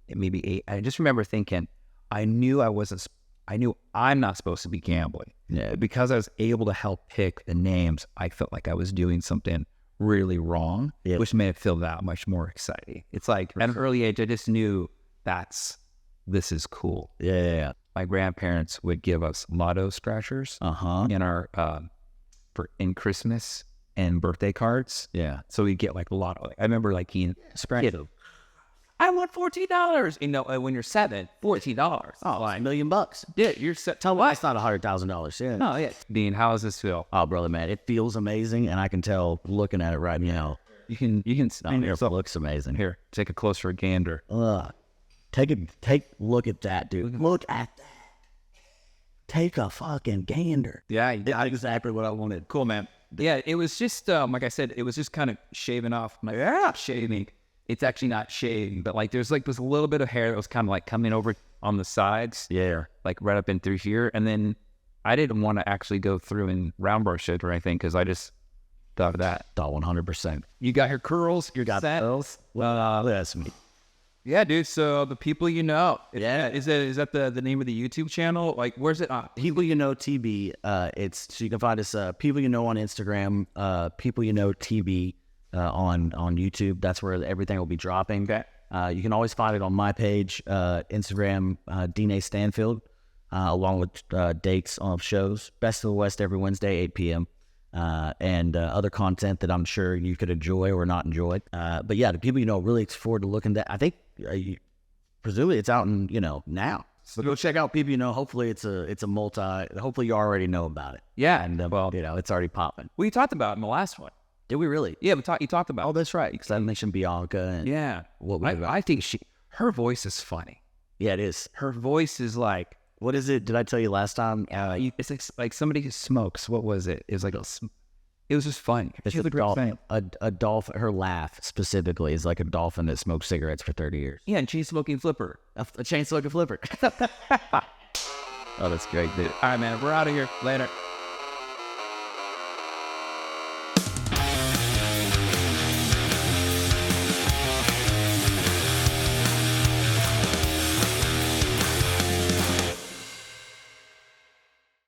maybe 8. I just remember thinking, I knew I wasn't I knew I'm not supposed to be gambling. Yeah. But because I was able to help pick the names, I felt like I was doing something really wrong, which made it feel that much more exciting. It's like at an early age, I just knew this is cool. Yeah. My grandparents would give us lotto scratchers in our in Christmas and birthday cards. Yeah. So we'd get like a lotto. I remember like scratch. I want $14. You know, when you're 7, $14. Oh, like $1 million. Yeah, you're set. Tell me that's not $100,000. Yeah. No, yeah. Dean, how does this feel? Oh, brother, man, it feels amazing, and I can tell looking at it right now. You can It looks amazing. Here, take a closer gander. Take a look at that, dude. Look at that. Take a fucking gander. Yeah, that's exactly what I wanted. Cool, man. Yeah, it was just like I said, it was just kind of shaving off. Shaving. It's actually not shaving, but like there's like this little bit of hair that was kind of like coming over on the sides. Yeah. Like right up in through here. And then I didn't want to actually go through and round brush it or anything because I just thought of that. Thought 100%. You got your curls. You got those. That's me. Yeah, dude. So the people you know. Yeah. Is that the name of the YouTube channel? Like, where's it? People You Know TV. So you can find us People You Know on Instagram. People You Know TV. On YouTube. That's where everything will be dropping. Okay. You can always find it on my page, Instagram, Dean Stansfield, along with dates of shows. Best of the West every Wednesday, 8 p.m. And other content that I'm sure you could enjoy or not enjoy. But yeah, the people you know really look forward to looking at. I think presumably it's out in now. So go check out People You Know. Hopefully it's a multi. Hopefully you already know about it. Yeah, and it's already popping. We talked about it in the last one. Did we really? Yeah, you talked about. Oh, that's right. Because I mentioned Bianca. And I think her voice is funny. Yeah, it is. Her voice is like. What is it? Did I tell you last time? It's like somebody who smokes. What was it? It was like it was just funny. She a dolphin. A dolphin. Her laugh specifically is like a dolphin that smoked cigarettes for 30 years. Yeah, and chain smoking flipper. A chain smoking flipper. Oh, that's great, dude. All right, man. We're out of here. Later.